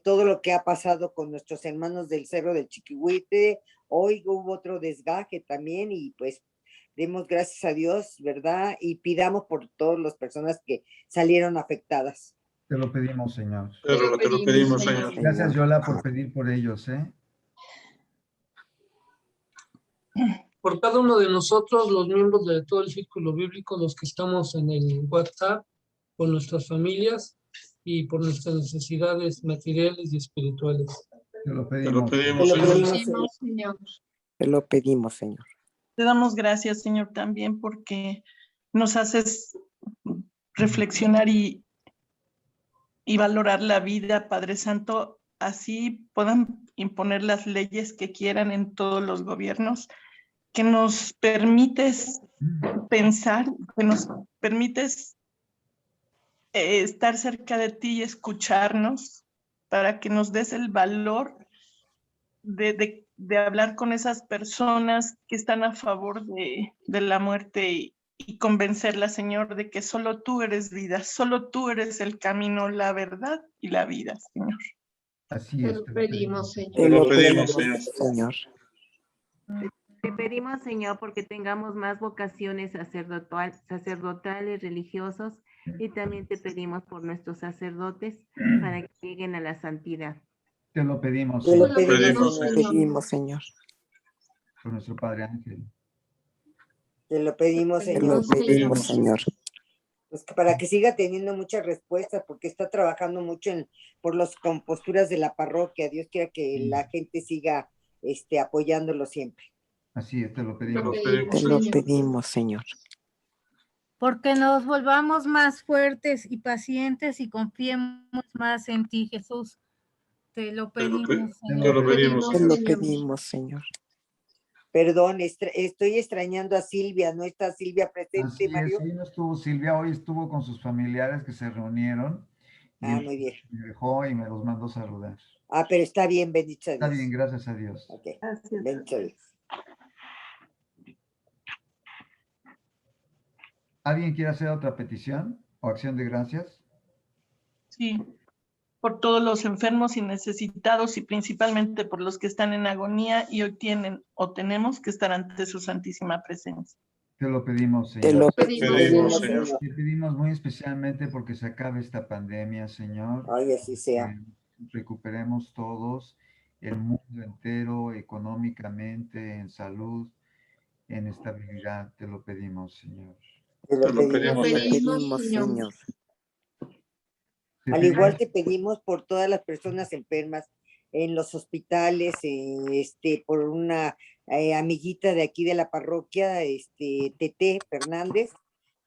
todo lo que ha pasado con nuestros hermanos del Cerro del Chiquihuite. Hoy hubo otro desgaje también y pues demos gracias a Dios, ¿verdad? Y pidamos por todas las personas que salieron afectadas. Te lo pedimos, Señor. Te lo pedimos, Señor. Gracias, Yola, por pedir por ellos, Por cada uno de nosotros, los miembros de todo el círculo bíblico, los que estamos en el WhatsApp, por nuestras familias y por nuestras necesidades materiales y espirituales. Te lo pedimos, Señor. Te lo pedimos, Señor. Te damos gracias, Señor, también porque nos haces reflexionar y valorar la vida, Padre Santo, así puedan imponer las leyes que quieran en todos los gobiernos, que nos permites pensar, que nos permites estar cerca de ti y escucharnos, para que nos des el valor de hablar con esas personas que están a favor de la muerte y convencerlas, Señor, de que solo tú eres vida, solo tú eres el camino, la verdad y la vida, Señor. Así Te es. lo pedimos, Señor. Te lo pedimos, Señor. Te pedimos, Señor, porque tengamos más vocaciones sacerdotales, religiosos, y también te pedimos por nuestros sacerdotes para que lleguen a la santidad. Te lo pedimos, Te lo Señor. pedimos, Te Señor. pedimos, Señor. Por nuestro Padre Ángel. Te lo pedimos, Te lo Señor. pedimos, Señor. Pues para que siga teniendo muchas respuestas, porque está trabajando mucho por las composturas de la parroquia. Dios quiera que la gente siga apoyándolo siempre. Así es, te lo Te pedimos. lo pedimos, Te lo Señor. pedimos, Señor. Porque nos volvamos más fuertes y pacientes y confiemos más en ti, Jesús. Te lo pedimos, Te Señor. lo pedimos, Te Señor. lo pedimos, Señor. Perdón, estoy extrañando a Silvia. ¿No está Silvia presente, Así es, Mario? hoy no estuvo Silvia, hoy estuvo con sus familiares que se reunieron y Ah, muy bien. me dejó y me los mandó saludar. Ah, pero está bien, bendito sea Está Dios. bien, gracias a Dios. Ok, bendito sea Dios. ¿Alguien quiere hacer otra petición o acción de gracias? Sí, por todos los enfermos y necesitados y principalmente por los que están en agonía y hoy tienen o tenemos que estar ante su santísima presencia. Te lo pedimos, Te Señor. lo Pedimos, Pedimos, Señor. Señor. Te pedimos muy especialmente porque se acabe esta pandemia, Señor. Ay, así sea. Que recuperemos todos, el mundo entero, económicamente, en salud, en estabilidad. Te lo pedimos, Señor. Te Te lo lo pedimos. pedimos, Te lo Señor. pedimos, Señor. Te Al pedimos- igual te pedimos por todas las personas enfermas en los hospitales, por una amiguita de aquí de la parroquia, Tete Fernández,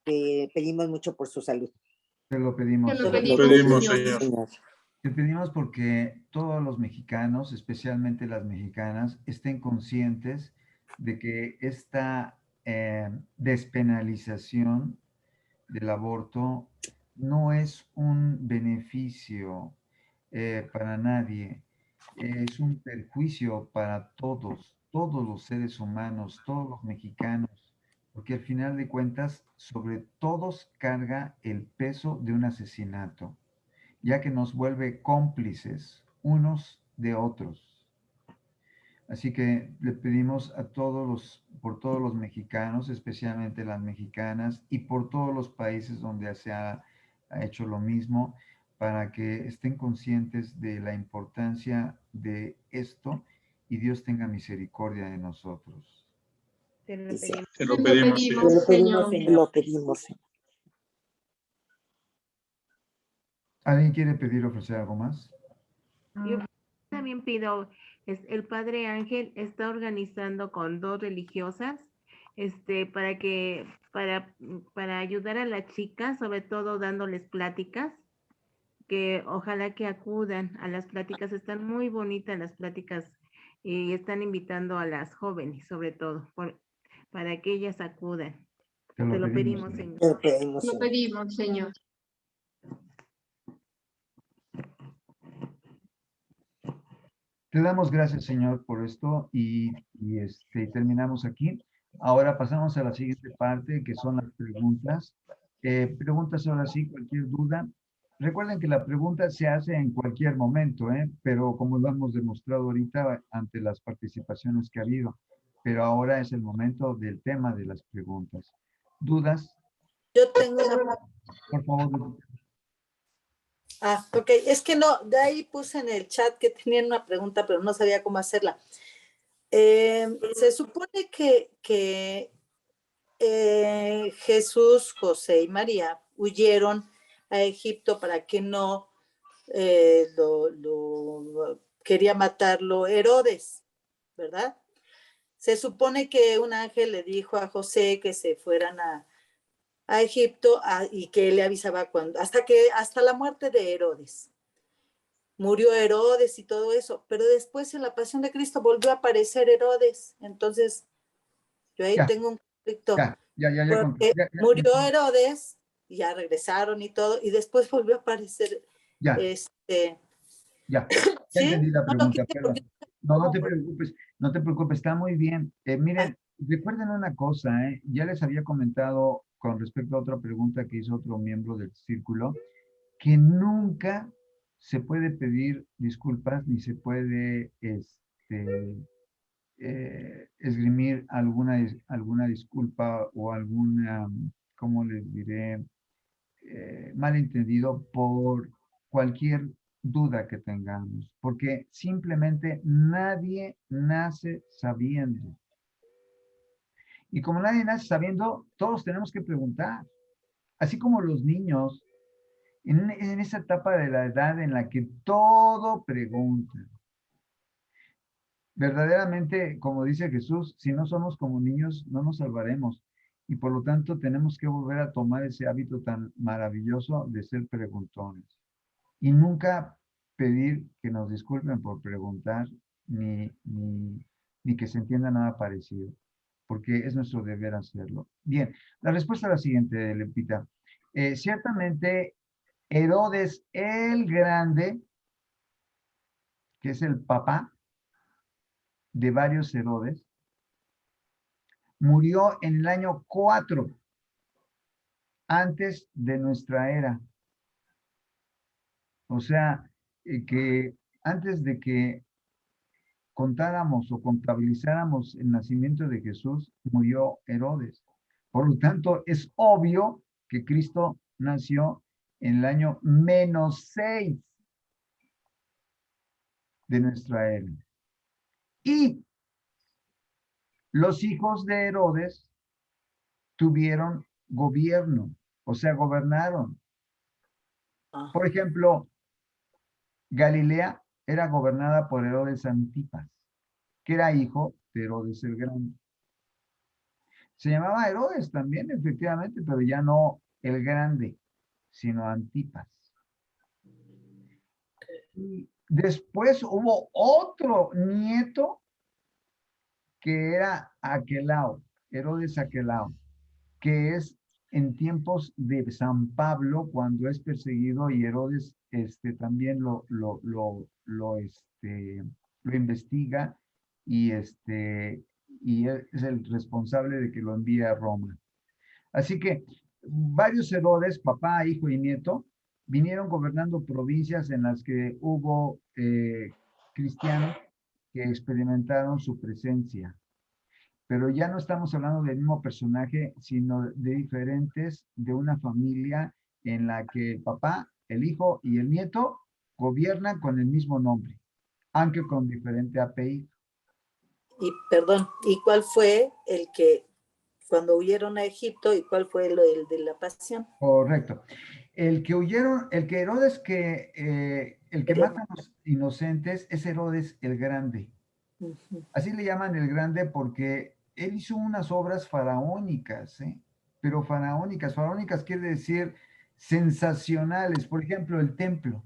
te pedimos mucho por su salud. Te lo pedimos, Te lo Señor. Te lo Pedimos, Señor. Señor. Señor. Te pedimos porque todos los mexicanos, especialmente las mexicanas, estén conscientes de que esta despenalización del aborto no es un beneficio para nadie, es un perjuicio para todos los seres humanos, todos los mexicanos, porque al final de cuentas sobre todos carga el peso de un asesinato, ya que nos vuelve cómplices unos de otros. Así que le pedimos por todos los mexicanos, especialmente las mexicanas, y por todos los países donde se ha hecho lo mismo, para que estén conscientes de la importancia de esto y Dios tenga misericordia de nosotros. Te lo Dice, pedimos. Te lo Te lo pedimos, te Señor. lo pedimos, Señor. Te Señor. lo pedimos, Señor. ¿Alguien quiere pedir o ofrecer algo más? Yo también pido, el Padre Ángel está organizando con 2 religiosas, para ayudar a las chicas, sobre todo dándoles pláticas, que ojalá que acudan a las pláticas. Están muy bonitas las pláticas y están invitando a las jóvenes, sobre todo, para que ellas acudan. Te Te lo pedimos, pedimos, Señor. Señor. Te lo pedimos, Te lo Señor. pedimos, Señor. Te damos gracias, Señor, por esto y terminamos aquí. Ahora pasamos a la siguiente parte, que son las preguntas. Preguntas ahora sí, cualquier duda. Recuerden que la pregunta se hace en cualquier momento, pero como lo hemos demostrado ahorita ante las participaciones que ha habido. Pero ahora es el momento del tema de las preguntas. ¿Dudas? Yo tengo una... Por favor. Ah, ok. Es que no, de ahí puse en el chat que tenían una pregunta, pero no sabía cómo hacerla. Se supone que Jesús, José y María huyeron a Egipto para que no quería matarlo Herodes, ¿verdad? Se supone que un ángel le dijo a José que se fueran a Egipto y que él le avisaba hasta la muerte de Herodes. Murió Herodes y todo eso, pero después en la Pasión de Cristo volvió a aparecer Herodes. Entonces, Yo ahí Ya, tengo un conflicto. ya, Porque murió Herodes, y ya regresaron y todo, y después volvió a aparecer. Ya. Ya ¿Sí? entendí la No lo pregunta, quise perdón. porque- No te preocupes, no te preocupes, está muy bien. Miren, recuerden una cosa, ya les había comentado con respecto a otra pregunta que hizo otro miembro del círculo, que nunca se puede pedir disculpas ni se puede esgrimir alguna disculpa o alguna, ¿cómo les diré? Malentendido por cualquier duda que tengamos, porque simplemente nadie nace sabiendo. Y como nadie nace sabiendo, todos tenemos que preguntar. Así como los niños, en esa etapa de la edad en la que todo preguntan. Verdaderamente, como dice Jesús, si no somos como niños, no nos salvaremos. Y por lo tanto, tenemos que volver a tomar ese hábito tan maravilloso de ser preguntones. Y nunca pedir que nos disculpen por preguntar, ni que se entienda nada parecido, porque es nuestro deber hacerlo. Bien, la respuesta es la siguiente, Lupita. Ciertamente, Herodes el Grande, que es el papá de varios Herodes, murió en el año 4 antes de nuestra era. O sea, que antes de que contáramos o contabilizáramos el nacimiento de Jesús, murió Herodes. Por lo tanto, es obvio que Cristo nació en el año -6 de nuestra era. Y los hijos de Herodes tuvieron gobierno, o sea, gobernaron. Por ejemplo, Galilea era gobernada por Herodes Antipas, que era hijo de Herodes el Grande. Se llamaba Herodes también, efectivamente, pero ya no el Grande, sino Antipas. Y después hubo otro nieto que era Aquelao, Herodes Aquelao, que es en tiempos de San Pablo, cuando es perseguido y Herodes también lo investiga y, y es el responsable de que lo envíe a Roma. Así que varios Herodes, papá, hijo y nieto, vinieron gobernando provincias en las que hubo cristianos que experimentaron su presencia. Pero ya no estamos hablando del mismo personaje, sino de diferentes, de una familia en la que el papá, el hijo y el nieto gobiernan con el mismo nombre, aunque con diferente apellido. Y perdón, ¿y cuál fue el que cuando huyeron a Egipto y cuál fue el de la pasión? Correcto. El que huyeron, el que Herodes, el que mata a los inocentes es Herodes el Grande. Así le llaman el Grande porque él hizo unas obras faraónicas, pero faraónicas. Faraónicas quiere decir sensacionales. Por ejemplo, el templo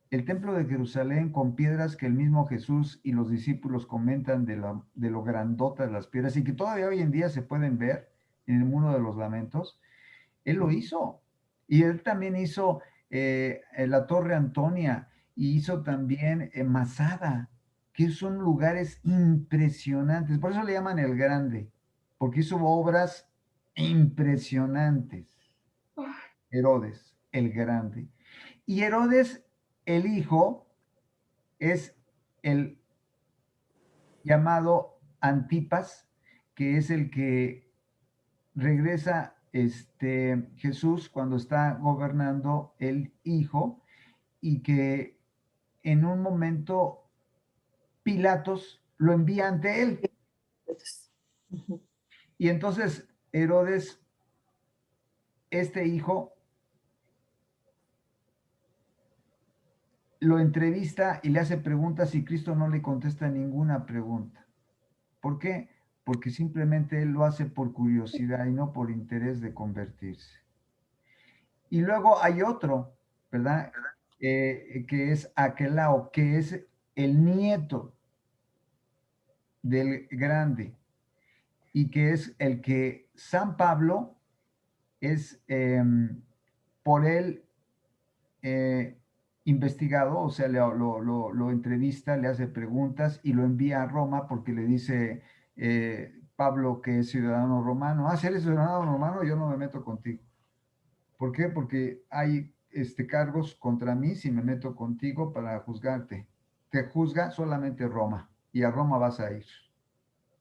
de Jerusalén con piedras que el mismo Jesús y los discípulos comentan de lo grandotas las piedras y que todavía hoy en día se pueden ver en el Muro de los Lamentos. Él lo hizo. Y él también hizo la Torre Antonia y hizo también Masada, que son lugares impresionantes. Por eso le llaman el Grande, porque hizo obras impresionantes. Herodes, el Grande. Y Herodes, el hijo, es el llamado Antipas, que es el que regresa Jesús cuando está gobernando el hijo y que en un momento Pilatos lo envía ante él. Y entonces Herodes, este hijo, lo entrevista y le hace preguntas y Cristo no le contesta ninguna pregunta. ¿Por qué? Porque simplemente él lo hace por curiosidad y no por interés de convertirse. Y luego hay otro, ¿verdad? Que es Aquelao, que es el nieto del Grande. y que es el que San Pablo es por él investigado, o sea, lo entrevista, le hace preguntas y lo envía a Roma porque le dice Pablo que es ciudadano romano. Ah, si eres ciudadano romano, yo no me meto contigo. ¿Por qué? Porque hay cargos contra mí si me meto contigo para juzgarte. Te juzga solamente Roma y a Roma vas a ir.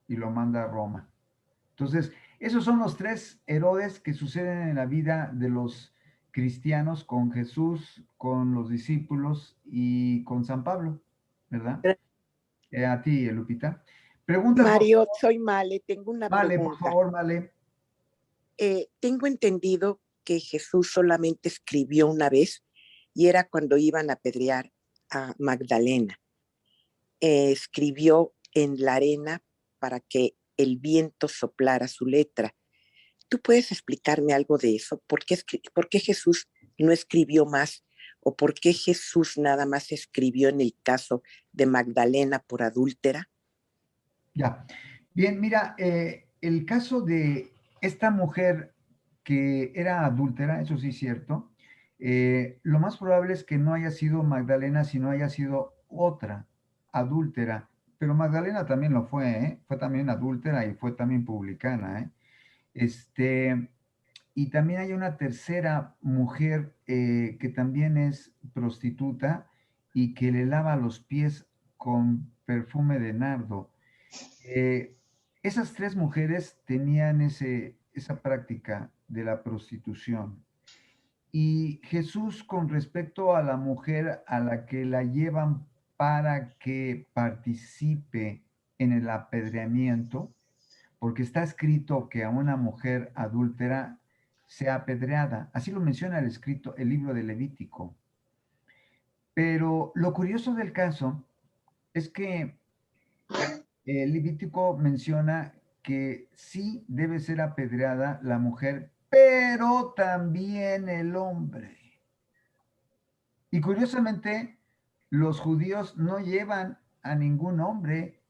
Y lo manda a Roma. Entonces, esos son los 3 Herodes que suceden en la vida de los cristianos con Jesús, con los discípulos y con San Pablo, ¿verdad? A ti, Lupita. Preguntas. Mario, soy Male, tengo una Male, pregunta. por favor, Male. Tengo entendido que Jesús solamente escribió una vez y era cuando iban a apedrear a Magdalena. Escribió en la arena para que el viento soplara su letra. ¿Tú puedes explicarme algo de eso? ¿Por qué Jesús no escribió más? ¿O por qué Jesús nada más escribió en el caso de Magdalena por adúltera? Ya. Bien, mira, el caso de esta mujer que era adúltera, eso sí es cierto, lo más probable es que no haya sido Magdalena, sino haya sido otra adúltera. Pero Magdalena también lo fue, ¿eh? Fue también adúltera y fue también publicana, ¿eh? Y también hay una tercera mujer que también es prostituta y que le lava los pies con perfume de nardo. Esas 3 mujeres tenían esa práctica de la prostitución. Y Jesús, con respecto a la mujer a la que la llevan para que participe en el apedreamiento, porque está escrito que a una mujer adúltera sea apedreada. Así lo menciona el libro de Levítico. Pero lo curioso del caso es que el Levítico menciona que sí debe ser apedreada la mujer, pero también el hombre. Y curiosamente, los judíos no llevan a ningún hombre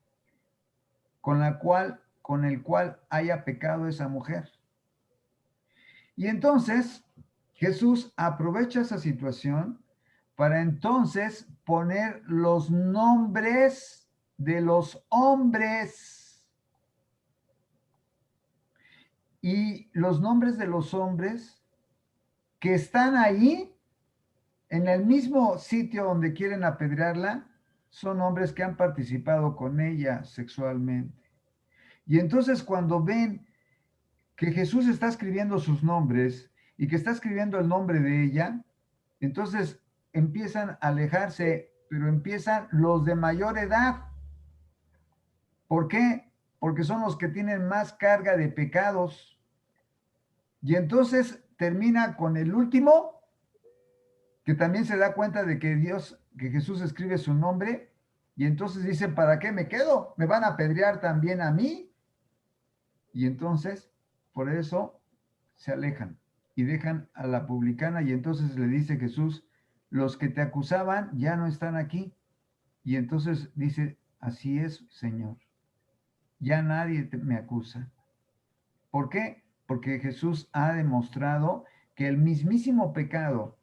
con el cual haya pecado esa mujer. Y entonces Jesús aprovecha esa situación para entonces poner los nombres de los hombres. Y los nombres de los hombres que están ahí, en el mismo sitio donde quieren apedrearla, son hombres que han participado con ella sexualmente. Y entonces cuando ven que Jesús está escribiendo sus nombres y que está escribiendo el nombre de ella, entonces empiezan a alejarse, pero empiezan los de mayor edad. ¿Por qué? Porque son los que tienen más carga de pecados. Y entonces termina con el último, que también se da cuenta de que Jesús escribe su nombre, y entonces dice, ¿para qué me quedo? ¿Me van a apedrear también a mí? Y entonces, por eso, se alejan y dejan a la publicana, y entonces le dice Jesús, los que te acusaban ya no están aquí. Y entonces dice, así es, Señor, ya nadie me acusa. ¿Por qué? Porque Jesús ha demostrado que el mismísimo pecado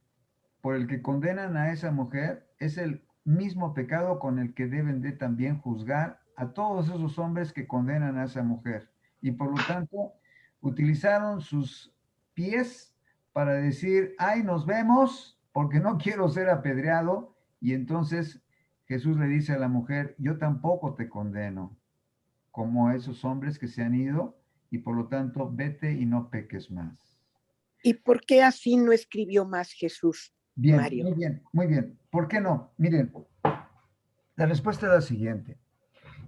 por el que condenan a esa mujer es el mismo pecado con el que deben de también juzgar a todos esos hombres que condenan a esa mujer. Y por lo tanto, utilizaron sus pies para decir, ay, nos vemos, porque no quiero ser apedreado. Y entonces Jesús le dice a la mujer, yo tampoco te condeno, como esos hombres que se han ido, y por lo tanto, vete y no peques más. ¿Y por qué así no escribió más Jesús, Bien, Mario? muy bien, muy bien. ¿Por qué no? Miren, la respuesta es la siguiente.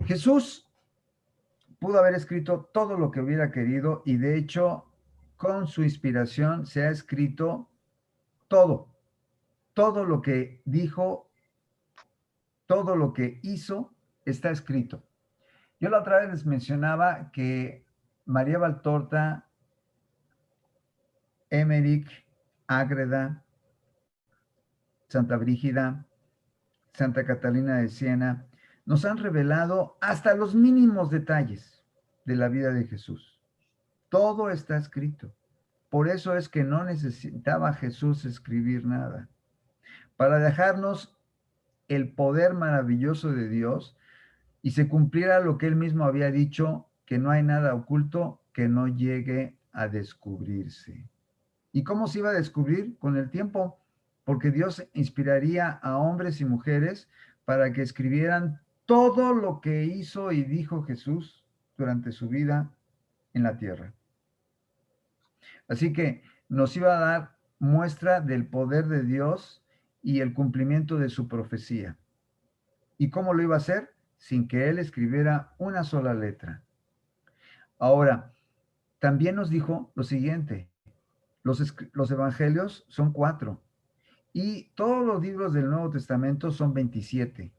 Jesús pudo haber escrito todo lo que hubiera querido y de hecho, con su inspiración se ha escrito todo lo que dijo, todo lo que hizo, está escrito. Yo la otra vez les mencionaba que María Valtorta, Emmerich, Ágreda, Santa Brígida, Santa Catalina de Siena, nos han revelado hasta los mínimos detalles de la vida de Jesús. Todo está escrito. Por eso es que no necesitaba Jesús escribir nada. Para dejarnos el poder maravilloso de Dios y se cumpliera lo que él mismo había dicho, que no hay nada oculto que no llegue a descubrirse. ¿Y cómo se iba a descubrir? Con el tiempo, porque Dios inspiraría a hombres y mujeres para que escribieran todo lo que hizo y dijo Jesús durante su vida en la tierra. Así que nos iba a dar muestra del poder de Dios y el cumplimiento de su profecía. ¿Y cómo lo iba a hacer? Sin que él escribiera una sola letra. Ahora, también nos dijo lo siguiente: los evangelios son 4 y todos los libros del Nuevo Testamento son 27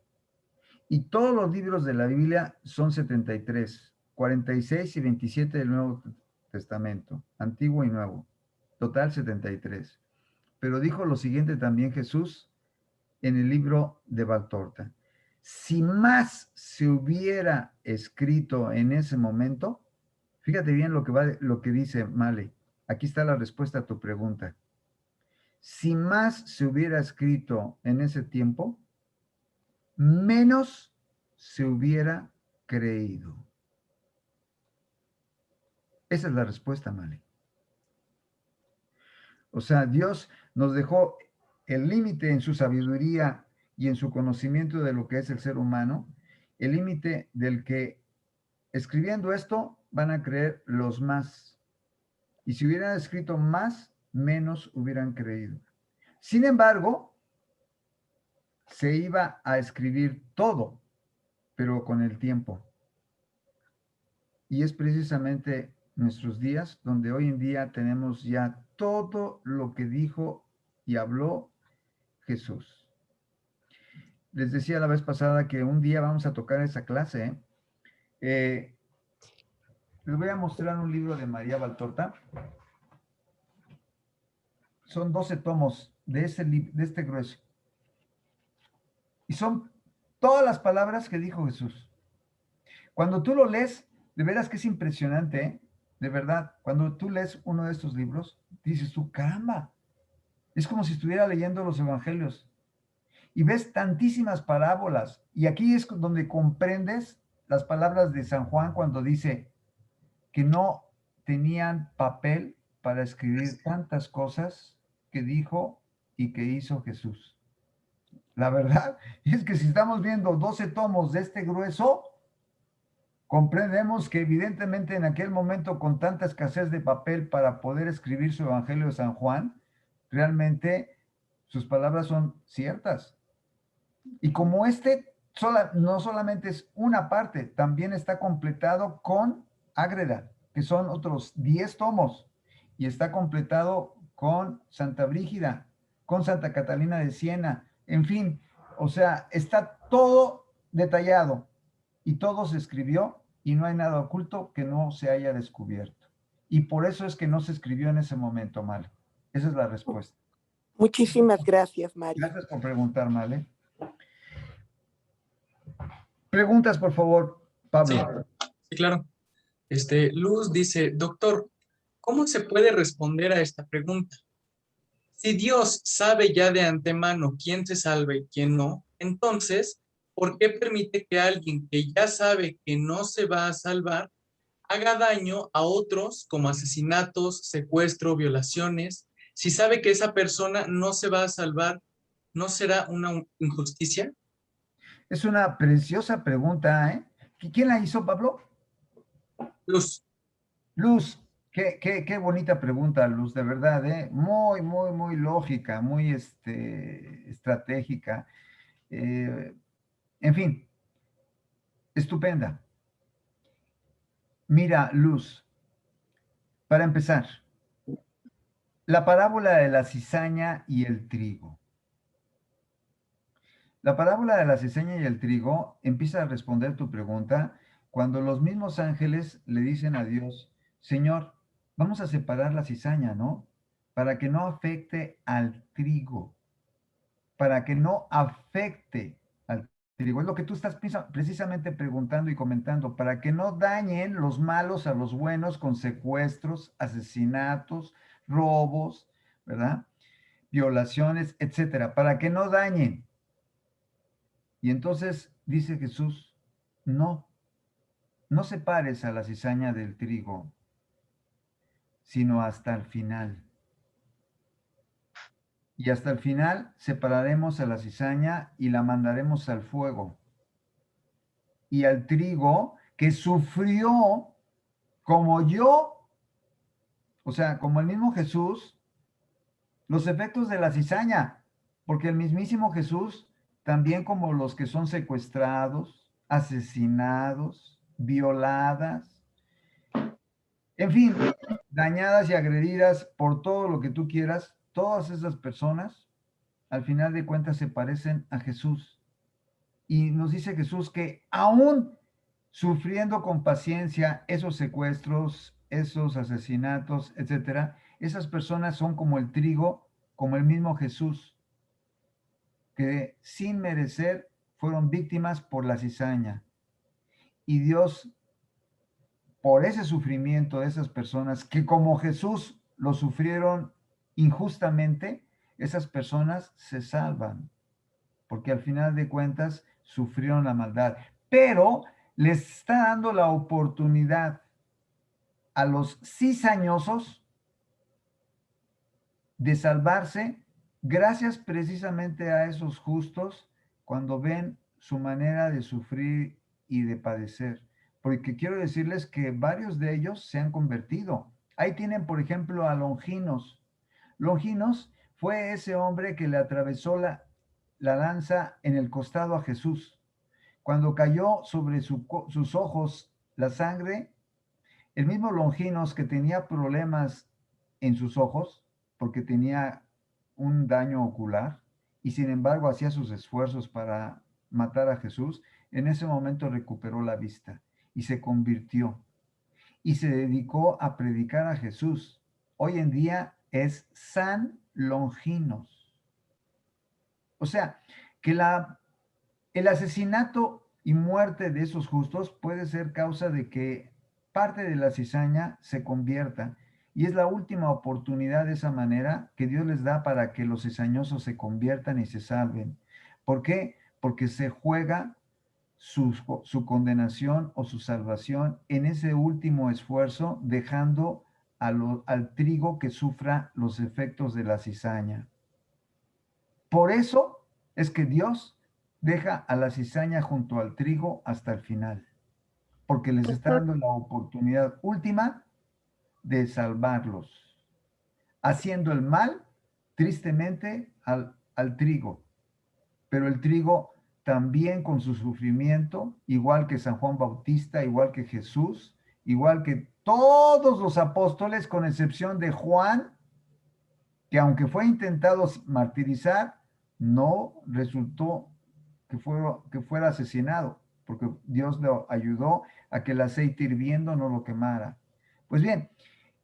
y todos los libros de la Biblia son 73, 46 y 27 del Nuevo Testamento, Antiguo y Nuevo, total 73. Pero dijo lo siguiente también Jesús en el libro de Valtorta: si más se hubiera escrito en ese momento, fíjate bien lo que dice Male. Aquí está la respuesta a tu pregunta. Si más se hubiera escrito en ese tiempo, menos se hubiera creído. Esa es la respuesta, Male. O sea, Dios nos dejó el límite en su sabiduría y en su conocimiento de lo que es el ser humano, el límite del que escribiendo esto van a creer los más. Y si hubieran escrito más, menos hubieran creído. Sin embargo, se iba a escribir todo, pero con el tiempo. Y es precisamente nuestros días donde hoy en día tenemos ya todo lo que dijo y habló Jesús. Les decía la vez pasada que un día vamos a tocar esa clase. Les voy a mostrar un libro de María Valtorta. Son 12 tomos de este grueso. Y son todas las palabras que dijo Jesús. Cuando tú lo lees, de veras que es impresionante, ¿eh? De verdad, cuando tú lees uno de estos libros, dices tú, caramba, es como si estuviera leyendo los evangelios. Y ves tantísimas parábolas. Y aquí es donde comprendes las palabras de San Juan cuando dice que no tenían papel para escribir tantas cosas que dijo y que hizo Jesús. La verdad es que si estamos viendo 12 tomos de este grueso, comprendemos que evidentemente en aquel momento, con tanta escasez de papel para poder escribir su Evangelio de San Juan, realmente sus palabras son ciertas. Y como no solamente es una parte, también está completado con Ágreda, que son otros 10 tomos, y está completado con Santa Brígida, con Santa Catalina de Siena, en fin, o sea, está todo detallado y todo se escribió y no hay nada oculto que no se haya descubierto. Y por eso es que no se escribió en ese momento, Male. Esa es la respuesta. Muchísimas gracias, Mario. Gracias por preguntar, Male. Preguntas, por favor, Pablo. Sí, claro. Luz dice, doctor, ¿cómo se puede responder a esta pregunta? Si Dios sabe ya de antemano quién se salva y quién no, entonces, ¿por qué permite que alguien que ya sabe que no se va a salvar haga daño a otros como asesinatos, secuestro, violaciones? Si sabe que esa persona no se va a salvar, ¿no será una injusticia? Es una preciosa pregunta, ¿eh? ¿Quién la hizo, Pablo? Luz. Luz, qué bonita pregunta, Luz, de verdad, ¿eh? Muy, muy, muy lógica, muy estratégica. En fin, estupenda. Mira, Luz, para empezar, la parábola de la cizaña y el trigo. La parábola de la cizaña y el trigo empieza a responder tu pregunta cuando los mismos ángeles le dicen a Dios, Señor, vamos a separar la cizaña, ¿no? Para que no afecte al trigo. Para que no afecte al trigo. Es lo que tú estás precisamente preguntando y comentando, para que no dañen los malos a los buenos con secuestros, asesinatos, robos, ¿verdad? Violaciones, etcétera, para que no dañen. Y entonces dice Jesús, no separes a la cizaña del trigo, sino hasta el final. Y hasta el final separaremos a la cizaña y la mandaremos al fuego. Y al trigo que sufrió como yo, o sea, como el mismo Jesús, los efectos de la cizaña, porque el mismísimo Jesús, también como los que son secuestrados, asesinados, violadas, en fin, dañadas y agredidas por todo lo que tú quieras, todas esas personas, al final de cuentas, se parecen a Jesús. Y nos dice Jesús que aún sufriendo con paciencia esos secuestros, esos asesinatos, etcétera, esas personas son como el trigo, como el mismo Jesús, que sin merecer fueron víctimas por la cizaña. Y Dios, por ese sufrimiento de esas personas, que como Jesús lo sufrieron injustamente, esas personas se salvan, porque al final de cuentas sufrieron la maldad. Pero les está dando la oportunidad a los cizañosos de salvarse gracias precisamente a esos justos cuando ven su manera de sufrir y de padecer. Porque quiero decirles que varios de ellos se han convertido. Ahí tienen, por ejemplo, a Longinos. Longinos fue ese hombre que le atravesó la lanza en el costado a Jesús. Cuando cayó sobre sus ojos la sangre, el mismo Longinos, que tenía problemas en sus ojos, porque tenía un daño ocular, y sin embargo hacía sus esfuerzos para matar a Jesús, en ese momento recuperó la vista y se convirtió y se dedicó a predicar a Jesús. Hoy en día es San Longinos. O sea, que el asesinato y muerte de esos justos puede ser causa de que parte de la cizaña se convierta, y es la última oportunidad de esa manera que Dios les da para que los cizañosos se conviertan y se salven. ¿Por qué? Porque se juega su condenación o su salvación en ese último esfuerzo, dejando al trigo que sufra los efectos de la cizaña. Por eso es que Dios deja a la cizaña junto al trigo hasta el final, porque les está dando la oportunidad última de salvarlos, haciendo el mal, tristemente, al trigo. Pero el trigo también con su sufrimiento, igual que San Juan Bautista, igual que Jesús, igual que todos los apóstoles, con excepción de Juan, que aunque fue intentado martirizar, no resultó que fuera asesinado, porque Dios lo ayudó a que el aceite hirviendo no lo quemara. Pues bien,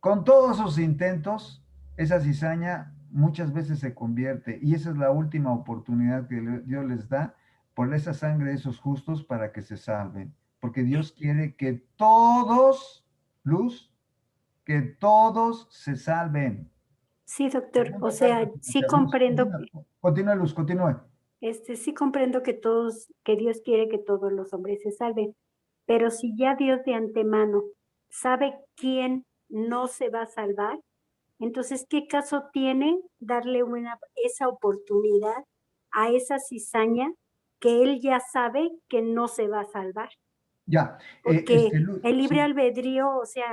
con todos esos intentos, esa cizaña muchas veces se convierte, y esa es la última oportunidad que Dios les da por esa sangre de esos justos para que se salven, porque Dios quiere que todos, Luz, que todos se salven. Sí, doctor, o sea, sí comprendo. Continúe, Luz, continúe. Sí comprendo que Dios quiere que todos los hombres se salven, pero si ya Dios de antemano sabe quién no se va a salvar, entonces, ¿qué caso tiene darle esa oportunidad a esa cizaña que él ya sabe que no se va a salvar? Ya. Porque Luz, el libre sí. albedrío, o sea,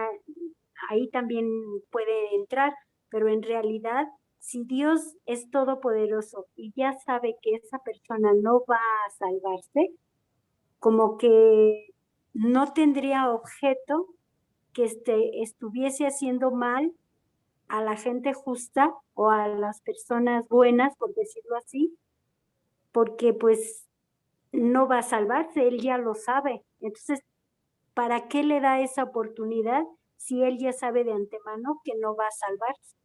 ahí también puede entrar, pero en realidad, si Dios es todopoderoso y ya sabe que esa persona no va a salvarse, como que no tendría objeto que estuviese haciendo mal a la gente justa o a las personas buenas, por decirlo así, porque pues no va a salvarse, él ya lo sabe. Entonces, ¿para qué le da esa oportunidad si él ya sabe de antemano que no va a salvarse?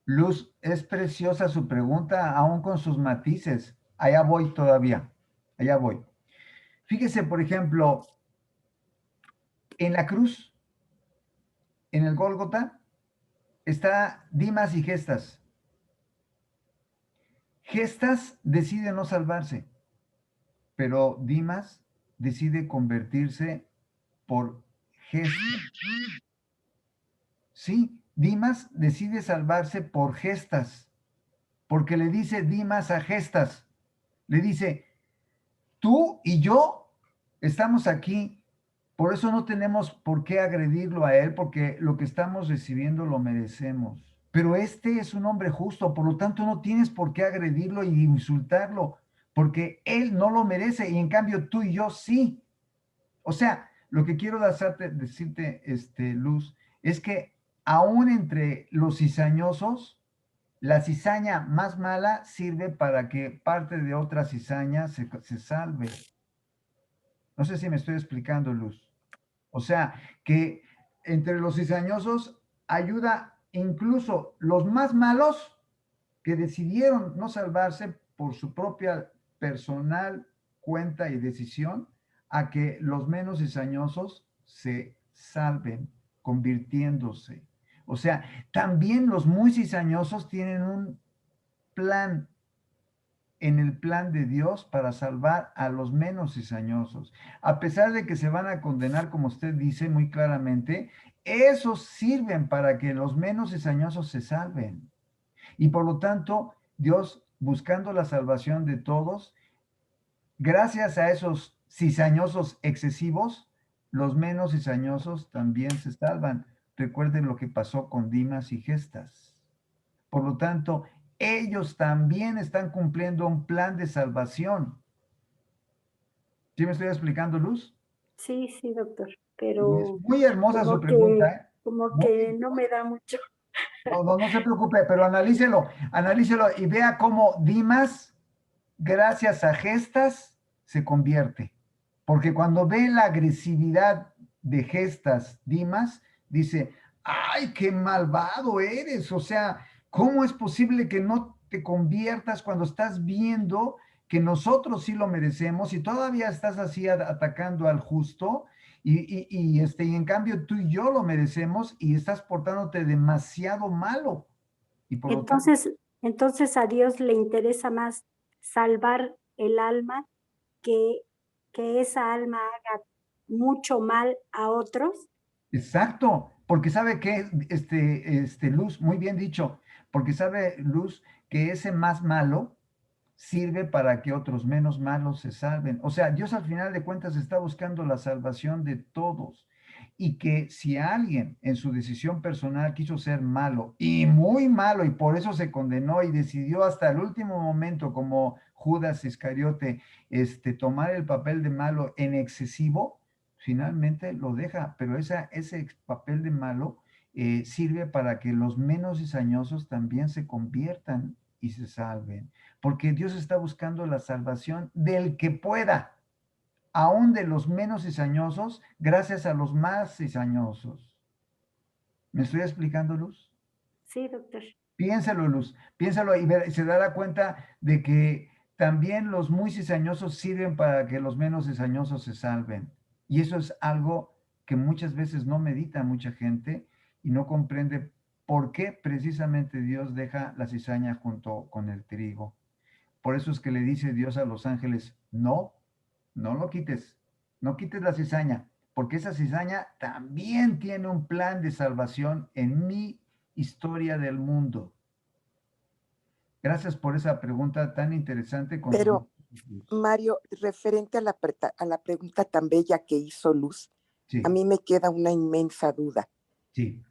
Luz, es preciosa su pregunta, aún con sus matices. Allá voy todavía, allá voy. Fíjese, por ejemplo, en la cruz, en el Gólgota, está Dimas y Gestas. Gestas decide no salvarse, pero Dimas decide convertirse por Gestas. Sí, Dimas decide salvarse por Gestas, porque le dice Dimas a Gestas, le dice, tú y yo estamos aquí, por eso no tenemos por qué agredirlo a él, porque lo que estamos recibiendo lo merecemos. Pero este es un hombre justo, por lo tanto no tienes por qué agredirlo y insultarlo, porque él no lo merece y en cambio tú y yo sí. O sea, lo que quiero decirte, Luz, es que aún entre los cizañosos, la cizaña más mala sirve para que parte de otra cizaña se salve. No sé si me estoy explicando, Luz. O sea, que entre los cizañosos ayuda incluso los más malos que decidieron no salvarse por su propia personal cuenta y decisión, a que los menos cizañosos se salven, convirtiéndose. O sea, también los muy cizañosos tienen un plan en el plan de Dios para salvar a los menos cizañosos. A pesar de que se van a condenar, como usted dice muy claramente, esos sirven para que los menos cizañosos se salven. Y por lo tanto, Dios, buscando la salvación de todos, gracias a esos cizañosos excesivos, los menos cizañosos también se salvan. Recuerden lo que pasó con Dimas y Gestas. Por lo tanto, ellos también están cumpliendo un plan de salvación. ¿Sí me estoy explicando, Luz? Sí, sí, doctor, Y es pero muy hermosa su como pregunta, que, ¿eh? como Muy- que no me da mucho. no se preocupe, pero analícelo y vea cómo Dimas, gracias a Gestas, se convierte. Porque cuando ve la agresividad de Gestas, Dimas, dice, ay, qué malvado eres. O sea, ¿cómo es posible que no te conviertas cuando estás viendo que nosotros sí lo merecemos y todavía estás así atacando al justo? Y en cambio tú y yo lo merecemos y estás portándote demasiado malo. Y por lo tanto, Entonces a Dios le interesa más salvar el alma que esa alma haga mucho mal a otros. exacto, porque sabe que, Luz, muy bien dicho, porque sabe Luz que ese más malo sirve para que otros menos malos se salven. O sea, Dios al final de cuentas está buscando la salvación de todos. Y que si alguien en su decisión personal quiso ser malo y muy malo y por eso se condenó y decidió hasta el último momento, como Judas Iscariote, tomar el papel de malo en excesivo, finalmente lo deja, pero ese papel de malo sirve para que los menos cizañosos también se conviertan y se salven, porque Dios está buscando la salvación del que pueda, aún de los menos cizañosos, gracias a los más cizañosos. ¿Me estoy explicando, Luz? Sí, doctor. Piénsalo, Luz, piénsalo y se dará cuenta de que también los muy cizañosos sirven para que los menos cizañosos se salven. Y eso es algo que muchas veces no medita mucha gente y no comprende por qué precisamente Dios deja la cizaña junto con el trigo. Por eso es que le dice Dios a los ángeles, no lo quites, no quites la cizaña, porque esa cizaña también tiene un plan de salvación en mi historia del mundo. Gracias por esa pregunta tan interesante. Pero, Mario, referente a la pregunta tan bella que hizo Luz, sí. A mí me queda una inmensa duda. Sí.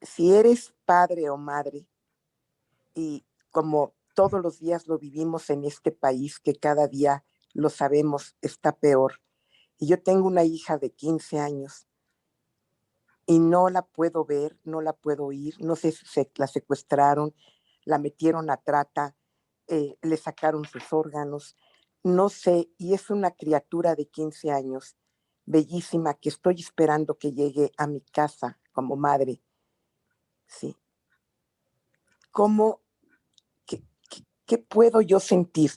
Si eres padre o madre, y como todos los días lo vivimos en este país, que cada día lo sabemos está peor, y yo tengo una hija de 15 años, y no la puedo ver, no la puedo oír, no sé si la secuestraron, la metieron a trata, le sacaron sus órganos, no sé, y es una criatura de 15 años, bellísima, que estoy esperando que llegue a mi casa como madre. Sí. ¿Qué puedo yo sentir?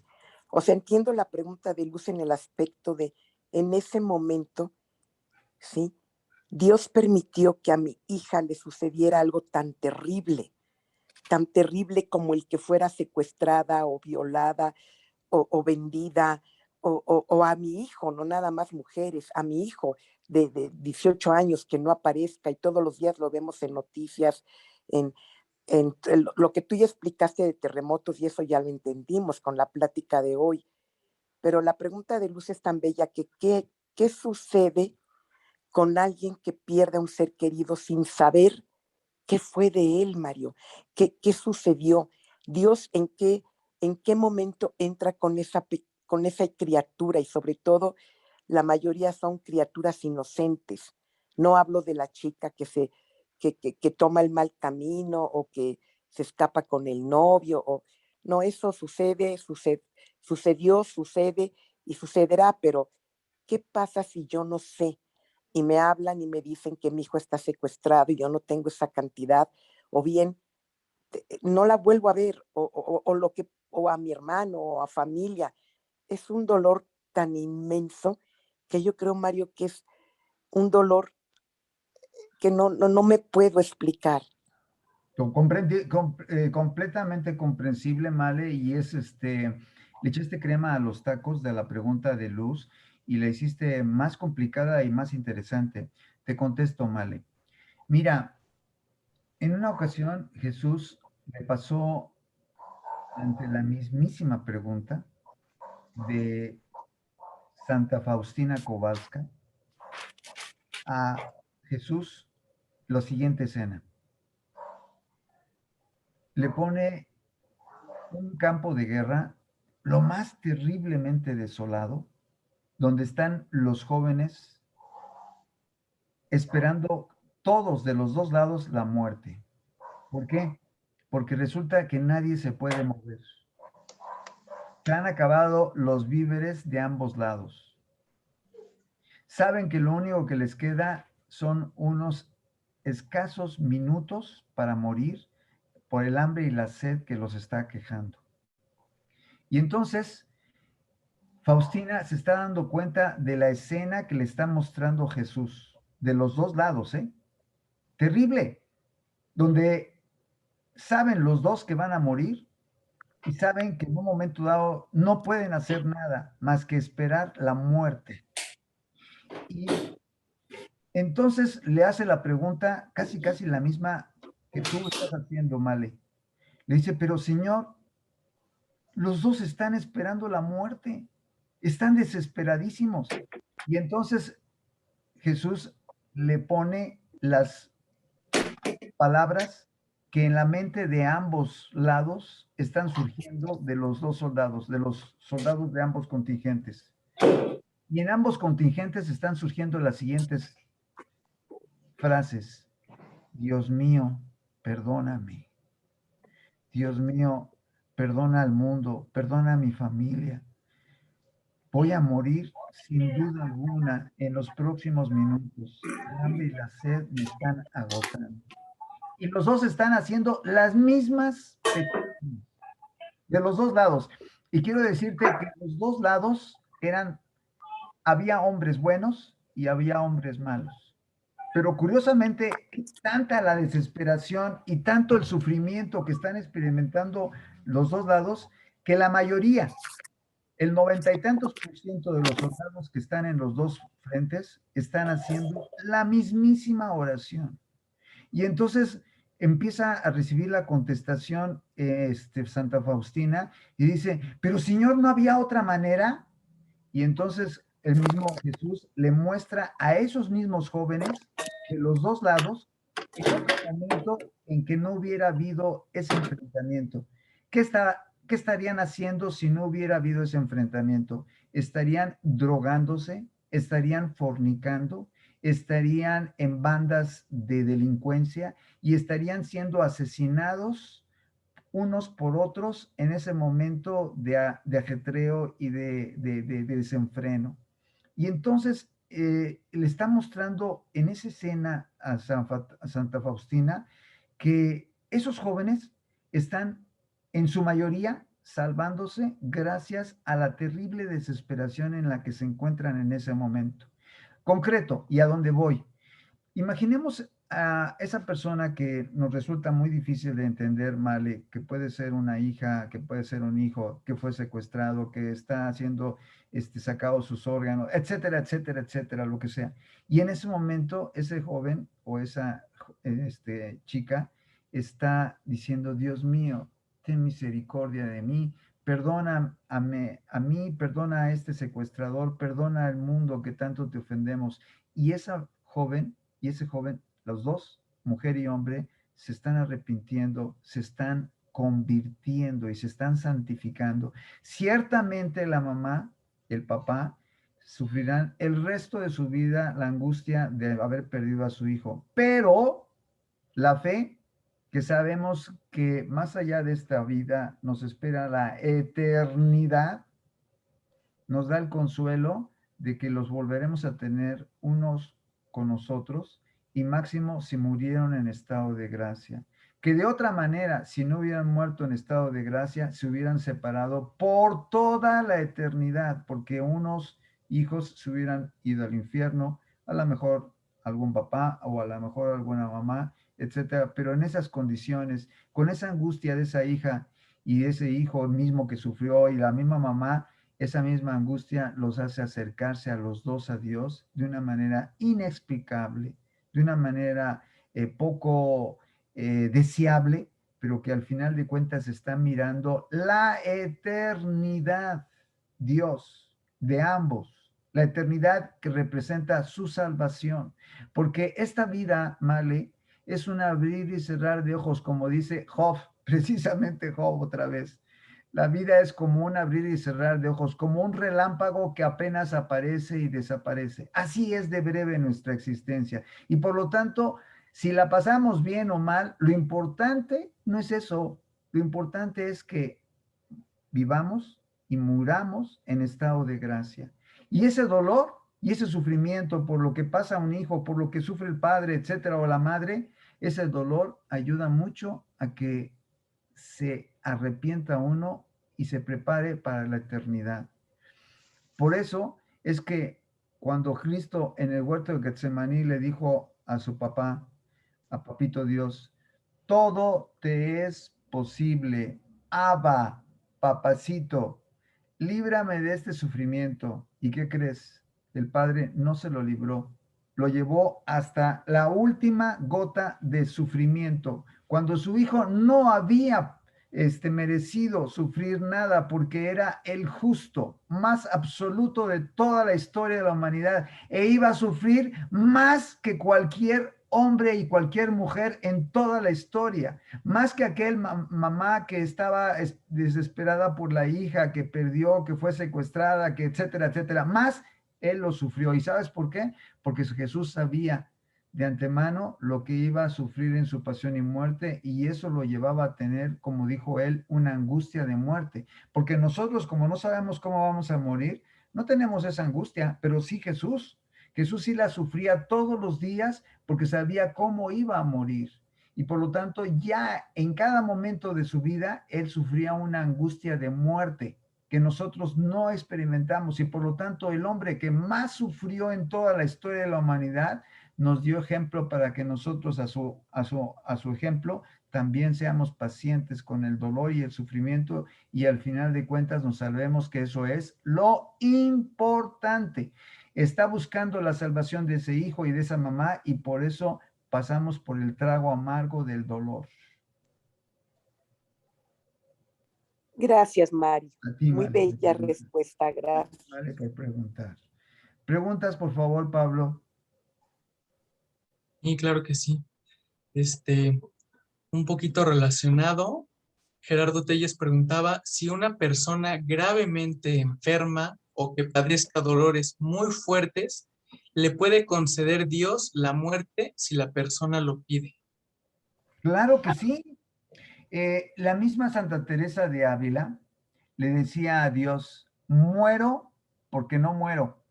O sea, entiendo la pregunta de Luz en el aspecto de, en ese momento, ¿sí? Dios permitió que a mi hija le sucediera algo tan terrible como el que fuera secuestrada o violada o vendida, o a mi hijo, no nada más mujeres, a mi hijo de 18 años que no aparezca y todos los días lo vemos en noticias, en lo que tú ya explicaste de terremotos y eso ya lo entendimos con la plática de hoy. Pero la pregunta de Luz es tan bella que ¿qué sucede con alguien que pierde a un ser querido sin saber qué fue de él, Mario? ¿Qué sucedió? Dios, ¿en qué momento entra con esa criatura? Y sobre todo, la mayoría son criaturas inocentes. No hablo de la chica que toma el mal camino o que se escapa con el novio. No, eso sucedió, sucede y sucederá, pero ¿qué pasa si yo no sé? Y me hablan y me dicen que mi hijo está secuestrado y yo no tengo esa cantidad, o bien no la vuelvo a ver, o a mi hermano, o a familia. Es un dolor tan inmenso que yo creo, Mario, que es un dolor que no me puedo explicar. Completamente comprensible, Male, y le echaste crema a los tacos de la pregunta de Luz y la hiciste más complicada y más interesante. Te contesto, Male. Mira, en una ocasión Jesús le pasó ante la mismísima pregunta de Santa Faustina Kowalska a Jesús la siguiente escena. Le pone un campo de guerra lo más terriblemente desolado, donde están los jóvenes esperando todos de los dos lados la muerte. ¿Por qué? Porque resulta que nadie se puede mover. Se han acabado los víveres de ambos lados. Saben que lo único que les queda son unos escasos minutos para morir por el hambre y la sed que los está quejando. Y entonces Faustina se está dando cuenta de la escena que le está mostrando Jesús, de los dos lados, ¿eh? Terrible, donde saben los dos que van a morir y saben que en un momento dado no pueden hacer nada más que esperar la muerte. Y entonces le hace la pregunta, casi la misma que tú estás haciendo, Male. Le dice, pero Señor, los dos están esperando la muerte, están desesperadísimos. Y entonces Jesús le pone las palabras que en la mente de ambos lados están surgiendo de los dos soldados, de los soldados de ambos contingentes. Y en ambos contingentes están surgiendo las siguientes frases. Dios mío, perdóname. Dios mío, perdona al mundo, perdona a mi familia. Voy a morir sin duda alguna en los próximos minutos. El hambre y la sed me están agotando. Y los dos están haciendo las mismas peticiones de los dos lados. Y quiero decirte que los dos lados había hombres buenos y había hombres malos. Pero curiosamente, tanta la desesperación y tanto el sufrimiento que están experimentando los dos lados, que la mayoría, el 90 y tantos % de los soldados que están en los dos frentes, están haciendo la mismísima oración. Y entonces empieza a recibir la contestación Santa Faustina y dice, pero Señor, ¿no había otra manera? Y entonces el mismo Jesús le muestra a esos mismos jóvenes de los dos lados en otro momento en que no hubiera habido ese enfrentamiento. ¿Qué estarían haciendo si no hubiera habido ese enfrentamiento? Estarían drogándose, estarían fornicando, estarían en bandas de delincuencia y estarían siendo asesinados unos por otros en ese momento de ajetreo y de desenfreno. Y entonces le está mostrando en esa escena a Santa Faustina que esos jóvenes están en su mayoría salvándose gracias a la terrible desesperación en la que se encuentran en ese momento. Concreto, ¿y a dónde voy? Imaginemos a esa persona que nos resulta muy difícil de entender, Male, que puede ser una hija, que puede ser un hijo, que fue secuestrado, que está siendo sacado sus órganos, etcétera, etcétera, etcétera, lo que sea. Y en ese momento, ese joven o esa chica está diciendo, Dios mío, ten misericordia de mí, perdona a mí, perdona a este secuestrador, perdona al mundo que tanto te ofendemos. Y esa joven y ese joven, los dos, mujer y hombre, se están arrepintiendo, se están convirtiendo y se están santificando. Ciertamente la mamá, el papá, sufrirán el resto de su vida la angustia de haber perdido a su hijo, pero la fe, que sabemos que más allá de esta vida nos espera la eternidad, nos da el consuelo de que los volveremos a tener unos con nosotros y máximo si murieron en estado de gracia. Que de otra manera, si no hubieran muerto en estado de gracia, se hubieran separado por toda la eternidad, porque unos hijos se hubieran ido al infierno, a lo mejor algún papá o a lo mejor alguna mamá, etcétera. Pero en esas condiciones, con esa angustia de esa hija y de ese hijo mismo que sufrió y la misma mamá, esa misma angustia los hace acercarse a los dos a Dios de una manera inexplicable, de una manera poco deseable, pero que al final de cuentas está mirando la eternidad, Dios, de ambos, la eternidad que representa su salvación, porque esta vida, Male, es un abrir y cerrar de ojos, como dice Job, precisamente Job otra vez. La vida es como un abrir y cerrar de ojos, como un relámpago que apenas aparece y desaparece. Así es de breve nuestra existencia. Y por lo tanto, si la pasamos bien o mal, lo importante no es eso. Lo importante es que vivamos y muramos en estado de gracia. Y ese dolor y ese sufrimiento por lo que pasa a un hijo, por lo que sufre el padre, etcétera, o la madre, ese dolor ayuda mucho a que se arrepienta uno y se prepare para la eternidad. Por eso es que cuando Cristo en el huerto de Getsemaní le dijo a su papá, a Papito Dios, todo te es posible, Abba, papacito, líbrame de este sufrimiento. ¿Y qué crees? El Padre no se lo libró, lo llevó hasta la última gota de sufrimiento, cuando su hijo no había merecido sufrir nada porque era el justo más absoluto de toda la historia de la humanidad e iba a sufrir más que cualquier hombre y cualquier mujer en toda la historia, más que aquel mamá que estaba desesperada por la hija que perdió, que fue secuestrada, que etcétera, etcétera, más él lo sufrió. ¿Y sabes por qué? Porque Jesús sabía de antemano lo que iba a sufrir en su pasión y muerte, y eso lo llevaba a tener, como dijo él, una angustia de muerte, porque nosotros, como no sabemos cómo vamos a morir, no tenemos esa angustia, pero sí Jesús. Jesús sí la sufría todos los días porque sabía cómo iba a morir. Y por lo tanto, ya en cada momento de su vida, él sufría una angustia de muerte que nosotros no experimentamos. Y por lo tanto, el hombre que más sufrió en toda la historia de la humanidad nos dio ejemplo para que nosotros a su ejemplo también seamos pacientes con el dolor y el sufrimiento y al final de cuentas nos salvemos, que eso es lo importante. Está buscando la salvación de ese hijo y de esa mamá y por eso pasamos por el trago amargo del dolor. Gracias, Mari. A ti, muy Mari, bella respuesta, gracias. Vale por preguntar. Preguntas, por favor, Pablo. Y claro que sí. Un poquito relacionado, Gerardo Telles preguntaba si una persona gravemente enferma o que padezca dolores muy fuertes, ¿le puede conceder Dios la muerte si la persona lo pide? Claro que sí. La misma Santa Teresa de Ávila le decía a Dios, muero porque no muero.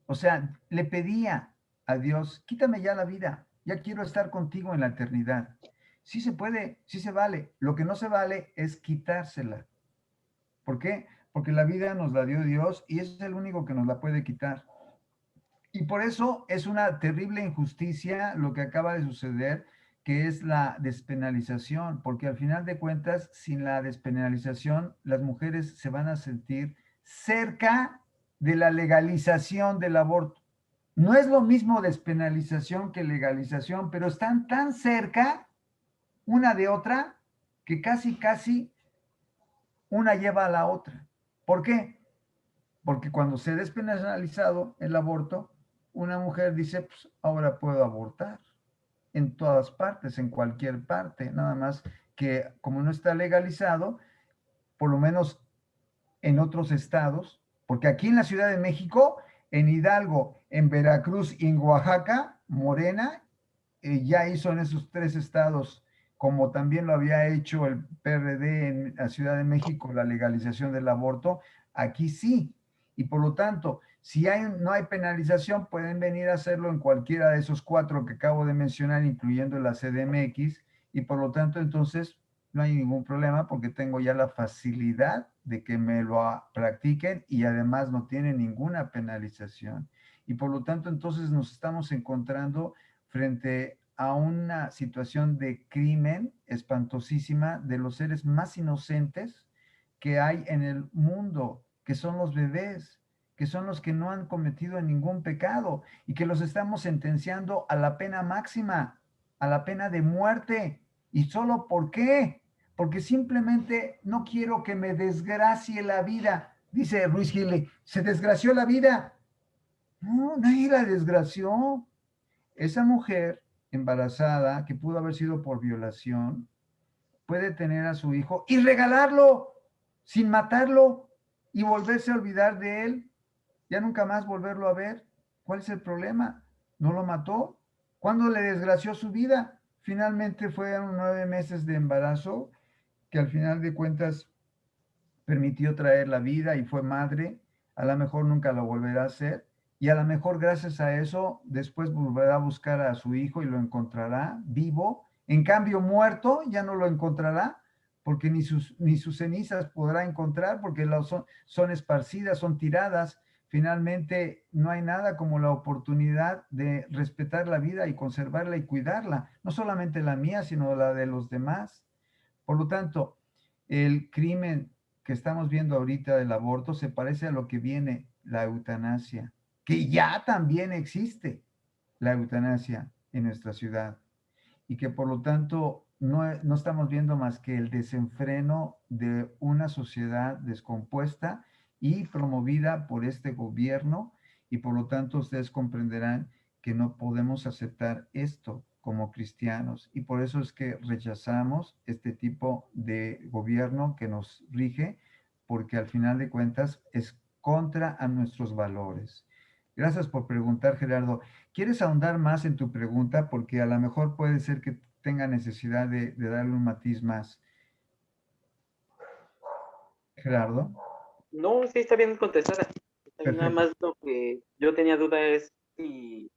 O sea, le pedía a Dios, quítame ya la vida, ya quiero estar contigo en la eternidad. Sí se puede, sí se vale. Lo que no se vale es quitársela. ¿Por qué? Porque la vida nos la dio Dios y es el único que nos la puede quitar. Y por eso es una terrible injusticia lo que acaba de suceder, que es la despenalización, porque al final de cuentas, sin la despenalización, las mujeres se van a sentir cerca de la legalización del aborto. No es lo mismo despenalización que legalización, pero están tan cerca una de otra que casi una lleva a la otra. ¿Por qué? Porque cuando se ha despenalizado el aborto, una mujer dice, pues ahora puedo abortar en todas partes, en cualquier parte, nada más que como no está legalizado, por lo menos en otros estados, porque aquí en la Ciudad de México, en Hidalgo, en Veracruz y en Oaxaca, Morena ya hizo en esos 3 estados, como también lo había hecho el PRD en la Ciudad de México, la legalización del aborto, aquí sí. Y por lo tanto, si no hay penalización, pueden venir a hacerlo en cualquiera de esos 4 que acabo de mencionar, incluyendo la CDMX, y por lo tanto, entonces, no hay ningún problema porque tengo ya la facilidad de que me lo practiquen y además no tiene ninguna penalización. Y por lo tanto, entonces nos estamos encontrando frente a una situación de crimen espantosísima de los seres más inocentes que hay en el mundo, que son los bebés, que son los que no han cometido ningún pecado y que los estamos sentenciando a la pena máxima, a la pena de muerte. ¿Y solo por qué? Porque simplemente no quiero que me desgracie la vida. Dice Ruiz Gile, ¿se desgració la vida? No, nadie la desgració. Esa mujer embarazada, que pudo haber sido por violación, puede tener a su hijo y regalarlo sin matarlo y volverse a olvidar de él, ya nunca más volverlo a ver. ¿Cuál es el problema? ¿No lo mató? ¿Cuándo le desgració su vida? Finalmente fueron 9 meses de embarazo que al final de cuentas permitió traer la vida y fue madre. A lo mejor nunca lo volverá a hacer. Y a lo mejor gracias a eso después volverá a buscar a su hijo y lo encontrará vivo. En cambio, muerto ya no lo encontrará porque ni sus cenizas podrá encontrar porque son esparcidas, son tiradas. Finalmente, no hay nada como la oportunidad de respetar la vida y conservarla y cuidarla. No solamente la mía, sino la de los demás. Por lo tanto, el crimen que estamos viendo ahorita del aborto se parece a lo que viene la eutanasia, que ya también existe la eutanasia en nuestra ciudad y que por lo tanto no estamos viendo más que el desenfreno de una sociedad descompuesta y promovida por este gobierno y por lo tanto ustedes comprenderán que no podemos aceptar esto como cristianos y por eso es que rechazamos este tipo de gobierno que nos rige porque al final de cuentas es contra a nuestros valores. Gracias por preguntar, Gerardo. ¿Quieres ahondar más en tu pregunta? Porque a lo mejor puede ser que tenga necesidad de darle un matiz más. Gerardo. No, sí está bien contestada. Nada más lo que yo tenía duda es si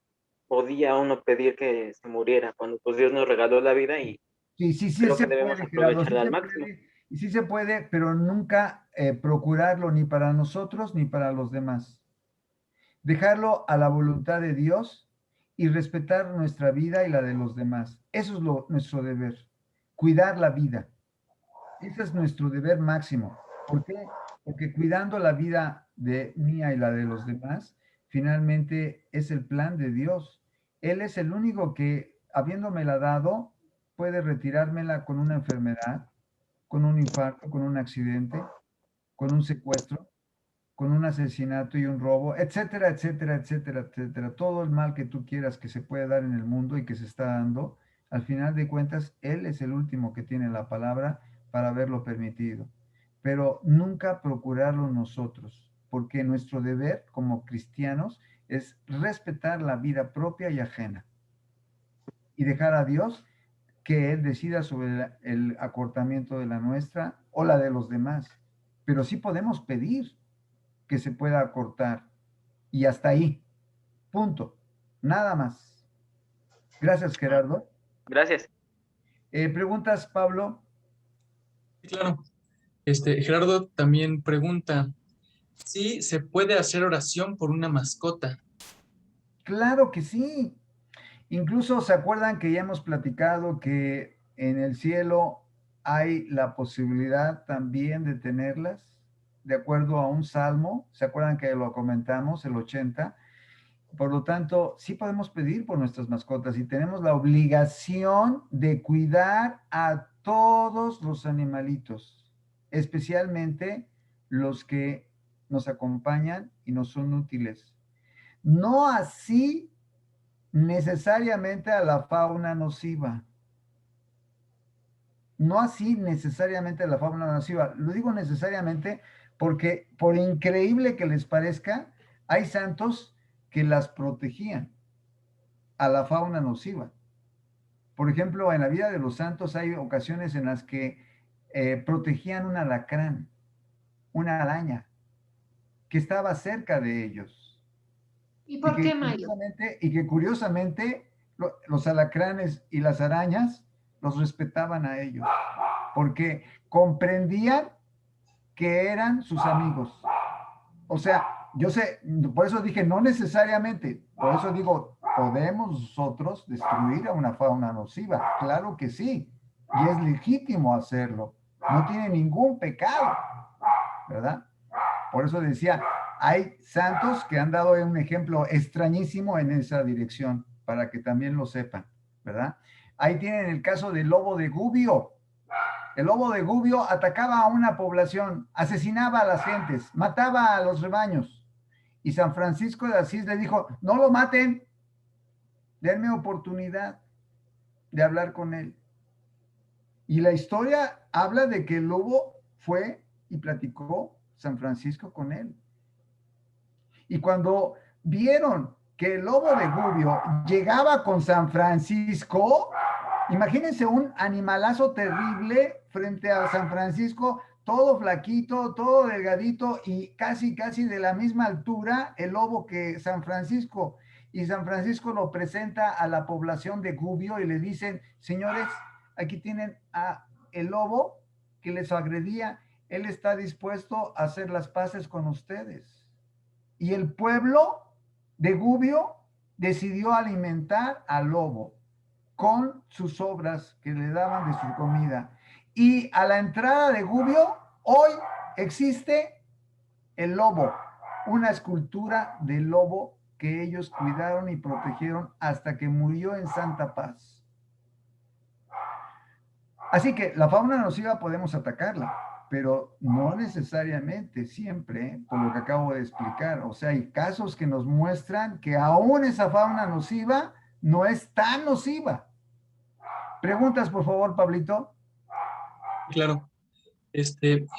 podía uno pedir que se muriera cuando pues Dios nos regaló la vida y sí creo se que debemos puede, Gerardo, aprovecharla al máximo. Y sí se puede, pero nunca procurarlo ni para nosotros ni para los demás. Dejarlo a la voluntad de Dios y respetar nuestra vida y la de los demás. Eso es nuestro deber, cuidar la vida. Ese es nuestro deber máximo. ¿Por qué? Porque cuidando la vida de mía y la de los demás, finalmente es el plan de Dios. Él es el único que, habiéndomela dado, puede retirármela con una enfermedad, con un infarto, con un accidente, con un secuestro, con un asesinato y un robo, etcétera, etcétera, etcétera, etcétera. Todo el mal que tú quieras que se puede dar en el mundo y que se está dando, al final de cuentas, Él es el último que tiene la palabra para haberlo permitido. Pero nunca procurarlo nosotros, porque nuestro deber como cristianos es respetar la vida propia y ajena y dejar a Dios que Él decida sobre el acortamiento de la nuestra o la de los demás. Pero sí podemos pedir que se pueda acortar. Y hasta ahí. Punto. Nada más. Gracias, Gerardo. Gracias. ¿Preguntas, Pablo? Claro. Gerardo también pregunta si se puede hacer oración por una mascota. Claro que sí. Incluso se acuerdan que ya hemos platicado que en el cielo hay la posibilidad también de tenerlas, de acuerdo a un salmo. ¿Se acuerdan que lo comentamos, el 80? Por lo tanto, sí podemos pedir por nuestras mascotas y tenemos la obligación de cuidar a todos los animalitos, especialmente los que nos acompañan y nos son útiles. No así necesariamente a la fauna nociva. No así necesariamente a la fauna nociva. Lo digo necesariamente porque, por increíble que les parezca, hay santos que las protegían a la fauna nociva. Por ejemplo, en la vida de los santos hay ocasiones en las que protegían un alacrán, una araña, que estaba cerca de ellos. ¿Y por qué, Mario? Y que curiosamente los alacranes y las arañas los respetaban a ellos, porque comprendían que eran sus amigos. O sea, yo sé, por eso dije no necesariamente, por eso digo, ¿podemos nosotros destruir a una fauna nociva? Claro que sí, y es legítimo hacerlo, no tiene ningún pecado, ¿verdad? Por eso decía, hay santos que han dado un ejemplo extrañísimo en esa dirección, para que también lo sepan, ¿verdad? Ahí tienen el caso del lobo de Gubbio. El lobo de Gubbio atacaba a una población, asesinaba a las gentes, mataba a los rebaños. Y San Francisco de Asís le dijo, no lo maten, denme oportunidad de hablar con él. Y la historia habla de que el lobo fue y platicó San Francisco con él. Y cuando vieron que el lobo de Gubbio llegaba con San Francisco, imagínense un animalazo terrible frente a San Francisco, todo flaquito, todo delgadito y casi de la misma altura el lobo que San Francisco. Y San Francisco lo presenta a la población de Gubbio y le dicen, señores, aquí tienen a el lobo que les agredía, él está dispuesto a hacer las paces con ustedes. Y el pueblo de Gubbio decidió alimentar al lobo con sus obras que le daban de su comida. Y a la entrada de Gubbio, hoy existe el lobo, una escultura del lobo que ellos cuidaron y protegieron hasta que murió en santa paz. Así que la fauna nociva podemos atacarla, pero no necesariamente siempre, por lo que acabo de explicar. O sea, hay casos que nos muestran que aún esa fauna nociva no es tan nociva. ¿Preguntas, por favor, Pablito? Claro.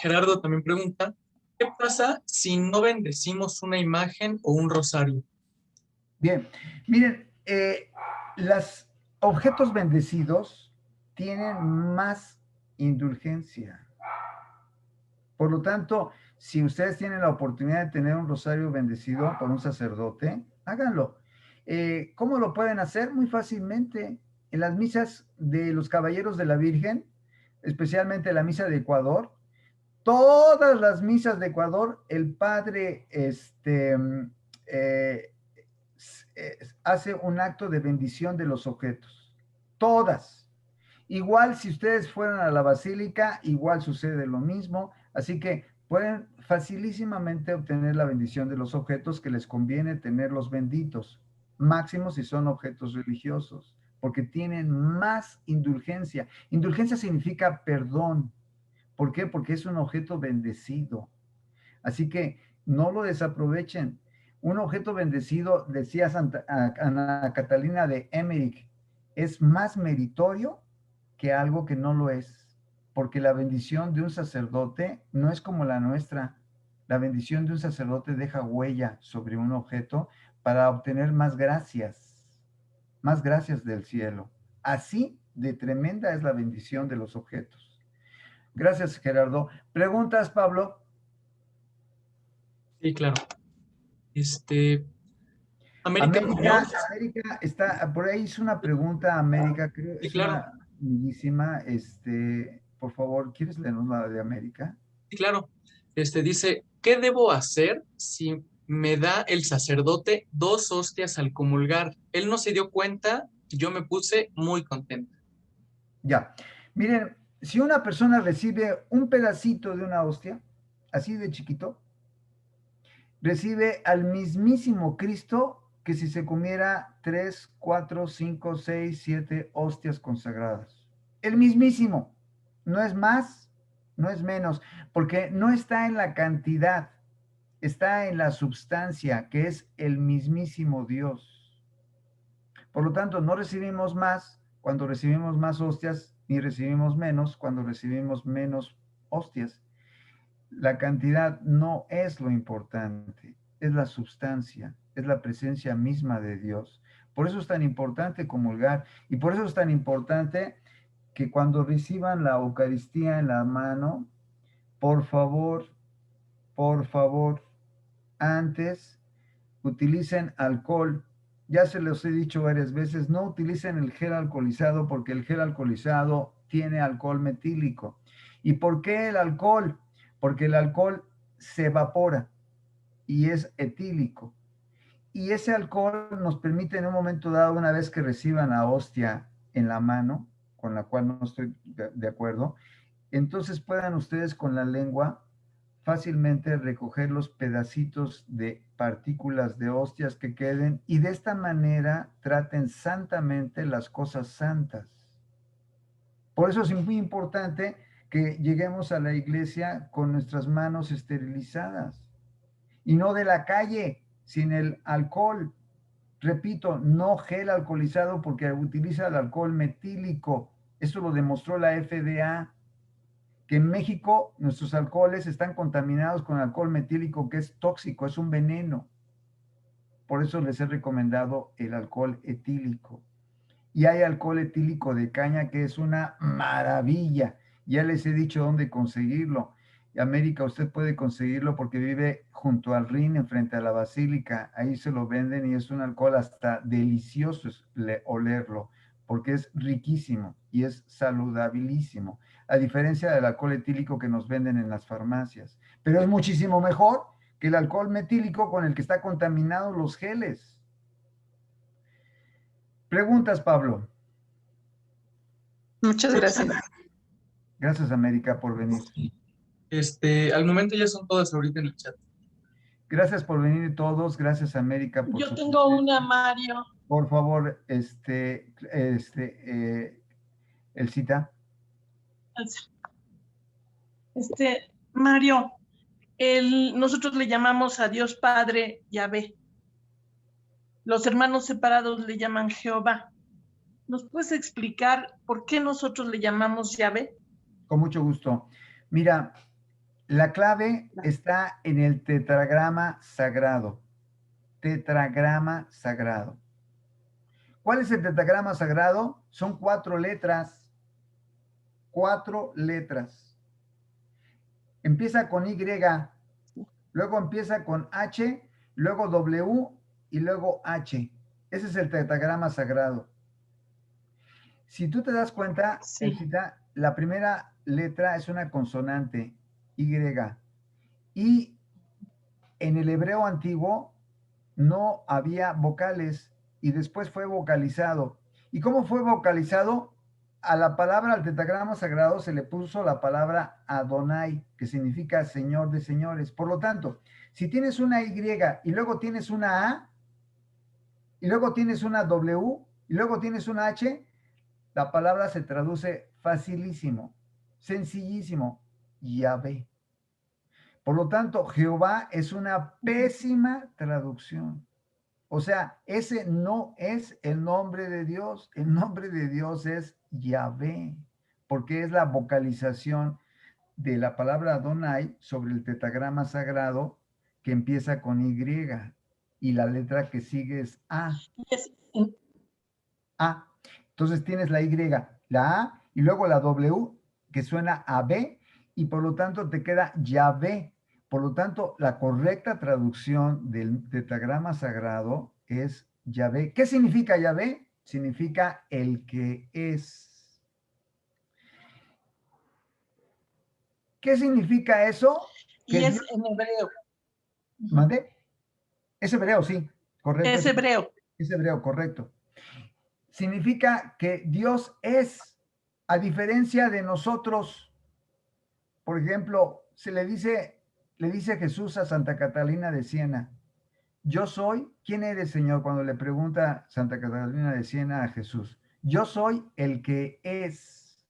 Gerardo también pregunta, ¿qué pasa si no bendecimos una imagen o un rosario? Bien, miren, los objetos bendecidos tienen más indulgencia. Por lo tanto, si ustedes tienen la oportunidad de tener un rosario bendecido por un sacerdote, háganlo. ¿Cómo lo pueden hacer? Muy fácilmente. En las misas de los Caballeros de la Virgen, especialmente la misa de Ecuador, todas las misas de Ecuador, el padre hace un acto de bendición de los objetos. Todas. Igual si ustedes fueran a la basílica, igual sucede lo mismo. Así que pueden facilísimamente obtener la bendición de los objetos que les conviene tenerlos benditos, máximo si son objetos religiosos, porque tienen más indulgencia. Indulgencia significa perdón. ¿Por qué? Porque es un objeto bendecido. Así que no lo desaprovechen. Un objeto bendecido, decía Ana Catalina de Emmerich, es más meritorio que algo que no lo es. Porque la bendición de un sacerdote no es como la nuestra. La bendición de un sacerdote deja huella sobre un objeto para obtener más gracias del cielo. Así de tremenda es la bendición de los objetos. Gracias, Gerardo. ¿Preguntas, Pablo? Sí, claro. América está, por ahí hizo una pregunta, América, creo, sí, es claro. una bellísima, por favor, ¿quieres leernos la de América? Sí, claro. Dice, ¿qué debo hacer si me da el sacerdote 2 hostias al comulgar? Él no se dio cuenta, yo me puse muy contenta. Ya. Miren, si una persona recibe un pedacito de una hostia, así de chiquito, recibe al mismísimo Cristo que si se comiera 3, 4, 5, 6, 7 hostias consagradas. El mismísimo. No es más, no es menos, porque no está en la cantidad, está en la substancia, que es el mismísimo Dios. Por lo tanto, no recibimos más cuando recibimos más hostias, ni recibimos menos cuando recibimos menos hostias. La cantidad no es lo importante, es la sustancia, es la presencia misma de Dios. Por eso es tan importante comulgar y por eso es tan importante que cuando reciban la Eucaristía en la mano, por favor, antes utilicen alcohol. Ya se los he dicho varias veces, no utilicen el gel alcoholizado porque el gel alcoholizado tiene alcohol metílico. ¿Y por qué el alcohol? Porque el alcohol se evapora y es etílico. Y ese alcohol nos permite en un momento dado, una vez que reciban la hostia en la mano, con la cual no estoy de acuerdo, entonces puedan ustedes con la lengua fácilmente recoger los pedacitos de partículas de hostias que queden y de esta manera traten santamente las cosas santas. Por eso es muy importante que lleguemos a la iglesia con nuestras manos esterilizadas y no de la calle, sin el alcohol. Repito, no gel alcoholizado porque utiliza el alcohol metílico. Eso lo demostró la FDA, que en México nuestros alcoholes están contaminados con alcohol metílico, que es tóxico, es un veneno. Por eso les he recomendado el alcohol etílico. Y hay alcohol etílico de caña que es una maravilla. Ya les he dicho dónde conseguirlo. En América usted puede conseguirlo porque vive junto al Rin, enfrente a la Basílica. Ahí se lo venden y es un alcohol hasta delicioso olerlo, porque es riquísimo y es saludabilísimo, a diferencia del alcohol etílico que nos venden en las farmacias. Pero es muchísimo mejor que el alcohol metílico con el que está contaminados los geles. Preguntas, Pablo. Muchas gracias. Gracias, América, por venir. Al momento ya son todas ahorita en el chat. Gracias por venir todos. Gracias, América, por Yo tengo una, Mario. Por favor, el cita. Mario, nosotros le llamamos a Dios Padre Yahvé. Los hermanos separados le llaman Jehová. ¿Nos puedes explicar por qué nosotros le llamamos Yahvé? Con mucho gusto. Mira, la clave está en el tetragrama sagrado. Tetragrama sagrado. ¿Cuál es el tetragrama sagrado? Son 4 letras. 4 letras. Empieza con Y, luego empieza con H, luego W y luego H. Ese es el tetragrama sagrado. Si tú te das cuenta, sí, la primera letra es una consonante, Y. Y en el hebreo antiguo no había vocales y después fue vocalizado. ¿Y cómo fue vocalizado? A la palabra, al tetragrama sagrado, se le puso la palabra Adonai, que significa Señor de señores. Por lo tanto, si tienes una Y y luego tienes una A, y luego tienes una W, y luego tienes una H, la palabra se traduce facilísimo, sencillísimo, Yahvé. Por lo tanto, Jehová es una pésima traducción. O sea, ese no es el nombre de Dios. El nombre de Dios es Yahvé, porque es la vocalización de la palabra Adonai sobre el tetragrama sagrado que empieza con Y y la letra que sigue es A. A. Entonces tienes la Y, la A y luego la W que suena a B y por lo tanto te queda Yahvé. Por lo tanto, la correcta traducción del tetragrama sagrado es Yahvé. ¿Qué significa Yahvé? Significa el que es. ¿Qué significa eso? Y Que es Dios- en hebreo. ¿Mande? Es hebreo, sí, correcto. Es hebreo. Es hebreo, correcto. Significa que Dios es, a diferencia de nosotros. Por ejemplo, le dice Jesús a Santa Catalina de Siena, yo soy, ¿quién eres, Señor? Cuando le pregunta Santa Catalina de Siena a Jesús, yo soy el que es,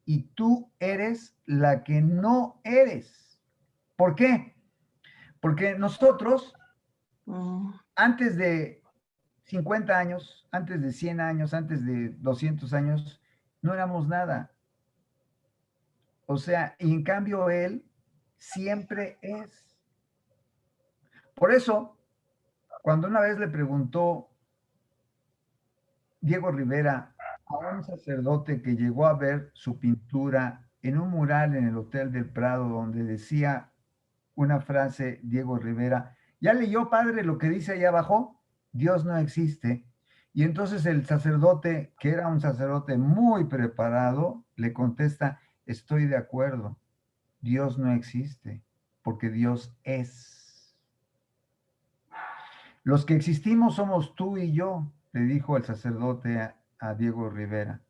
y tú eres la que no eres. ¿Por qué? Porque nosotros, antes de 50 años, antes de 100 años, antes de 200 años, no éramos nada. O sea, y en cambio Él siempre es. Por eso, cuando una vez le preguntó Diego Rivera a un sacerdote que llegó a ver su pintura en un mural en el Hotel del Prado, donde decía una frase, Diego Rivera, ¿ya leyó, padre, lo que dice ahí abajo? Dios no existe. Y entonces el sacerdote, que era un sacerdote muy preparado, le contesta, estoy de acuerdo, Dios no existe, porque Dios es. Los que existimos somos tú y yo, le dijo el sacerdote a Diego Rivera.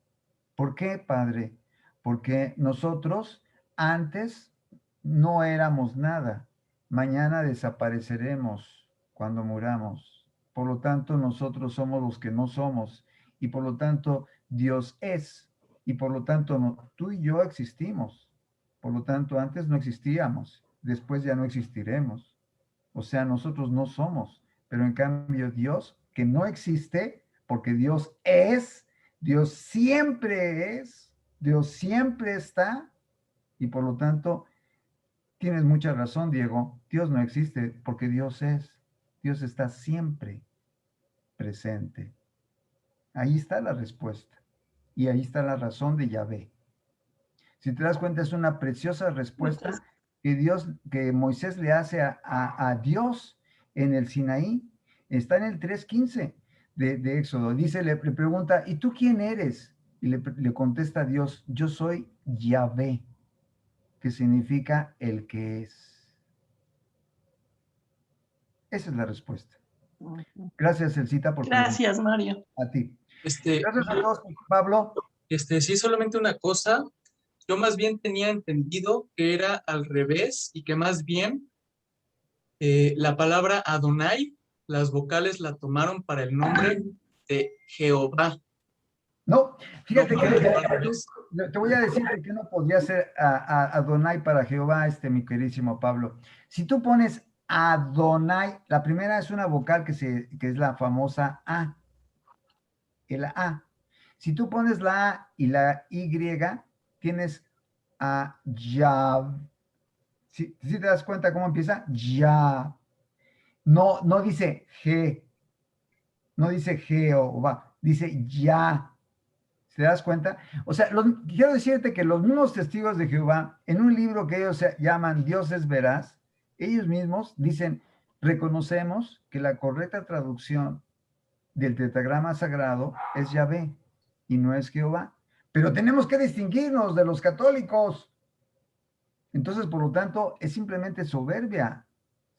¿Por qué, padre? Porque nosotros antes no éramos nada. Mañana desapareceremos cuando muramos. Por lo tanto, nosotros somos los que no somos. Y por lo tanto, Dios es. Y por lo tanto, tú y yo existimos. Por lo tanto, antes no existíamos. Después ya no existiremos. O sea, nosotros no somos. Pero en cambio, Dios, que no existe, porque Dios es, Dios siempre es, Dios siempre está, y por lo tanto, tienes mucha razón, Diego, Dios no existe porque Dios es, Dios está siempre presente. Ahí está la respuesta, y ahí está la razón de Yahvé. Si te das cuenta, es una preciosa respuesta que Moisés le hace a Dios en el Sinaí. Está en el 3:15 de Éxodo. Dice, le pregunta, ¿y tú quién eres? Y le contesta a Dios, yo soy Yahvé, que significa el que es. Esa es la respuesta. Gracias, Elcita, por Gracias, Mario. A ti. Gracias a todos, Pablo. Sí, solamente una cosa. Yo más bien tenía entendido que era al revés y que más bien la palabra Adonai, las vocales la tomaron para el nombre de Jehová. No, fíjate que te voy a decir por qué no podría ser Adonai para Jehová, mi queridísimo Pablo. Si tú pones Adonai, la primera es una vocal que es la famosa A, el A. Si tú pones la A y la Y, tienes a Ya. ¿Sí te das cuenta cómo empieza? Ya. No dice G. No dice Jehová. Dice ya. ¿Te das cuenta? O sea, quiero decirte que los mismos testigos de Jehová, en un libro que ellos llaman Dios es veraz, ellos mismos dicen, reconocemos que la correcta traducción del tetragrama sagrado es Yahvé y no es Jehová. Pero tenemos que distinguirnos de los católicos. Entonces, por lo tanto, es simplemente soberbia.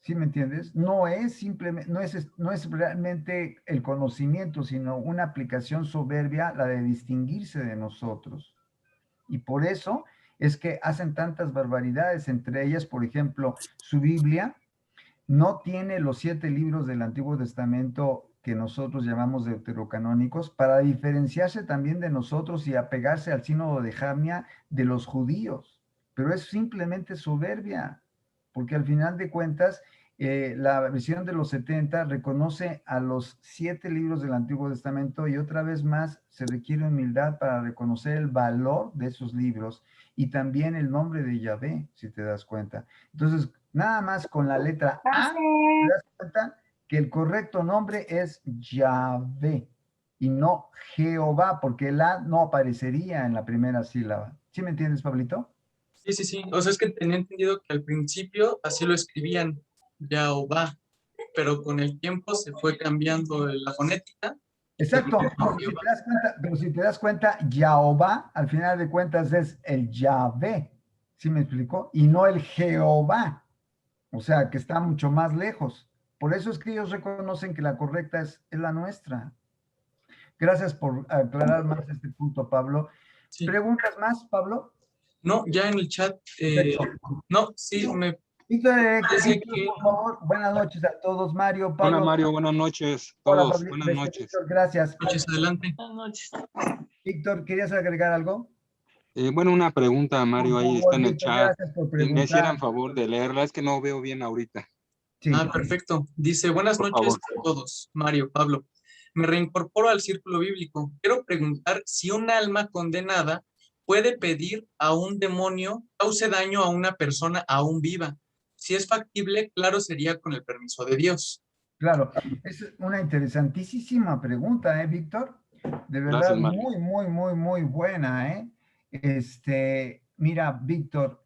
¿Sí me entiendes? No es realmente el conocimiento, sino una aplicación soberbia, la de distinguirse de nosotros. Y por eso es que hacen tantas barbaridades, entre ellas, por ejemplo, su Biblia no tiene los 7 libros del Antiguo Testamento que nosotros llamamos deuterocanónicos, para diferenciarse también de nosotros y apegarse al sínodo de Jamnia de los judíos. Pero es simplemente soberbia, porque al final de cuentas, la versión de los 70 reconoce a los 7 libros del Antiguo Testamento y otra vez más se requiere humildad para reconocer el valor de esos libros y también el nombre de Yahvé, si te das cuenta. Entonces, nada más con la letra A, te das cuenta que el correcto nombre es Yahvé y no Jehová, porque el A no aparecería en la primera sílaba. ¿Sí me entiendes, Pablito? Sí. O sea, es que tenía entendido que al principio así lo escribían, Jehová, pero con el tiempo se fue cambiando la fonética. Exacto, pero si te das cuenta, Jehová, al final de cuentas es el Yahvé, ¿Sí me explicó? Y no el Jehová, o sea, que está mucho más lejos. Por eso es que ellos reconocen que la correcta es la nuestra. Gracias por aclarar más este punto, Pablo. Sí. ¿Preguntas más, Pablo? No, ya en el chat, no, sí, me Víctor, parece que... por favor, buenas noches a todos, Mario, Pablo. Hola Mario, buenas noches Hola, todos, Pablo. buenas noches. Víctor, gracias. Noches, adelante. Buenas noches. Víctor, ¿querías agregar algo? Bueno, una pregunta, Mario, Por ahí favor, está en el Víctor, chat. gracias por Me hicieran preguntar. favor de leerla, es que no veo bien ahorita. Sí. Ah, perfecto. Dice, buenas Por noches favor. a todos. Mario, Pablo. Me reincorporo al círculo bíblico. Quiero preguntar si un alma condenada puede pedir a un demonio cause daño a una persona aún viva. Si es factible, claro, sería con el permiso de Dios. Claro, es una interesantísima pregunta, Víctor? De verdad, Gracias, Mario. muy buena, mira, Víctor,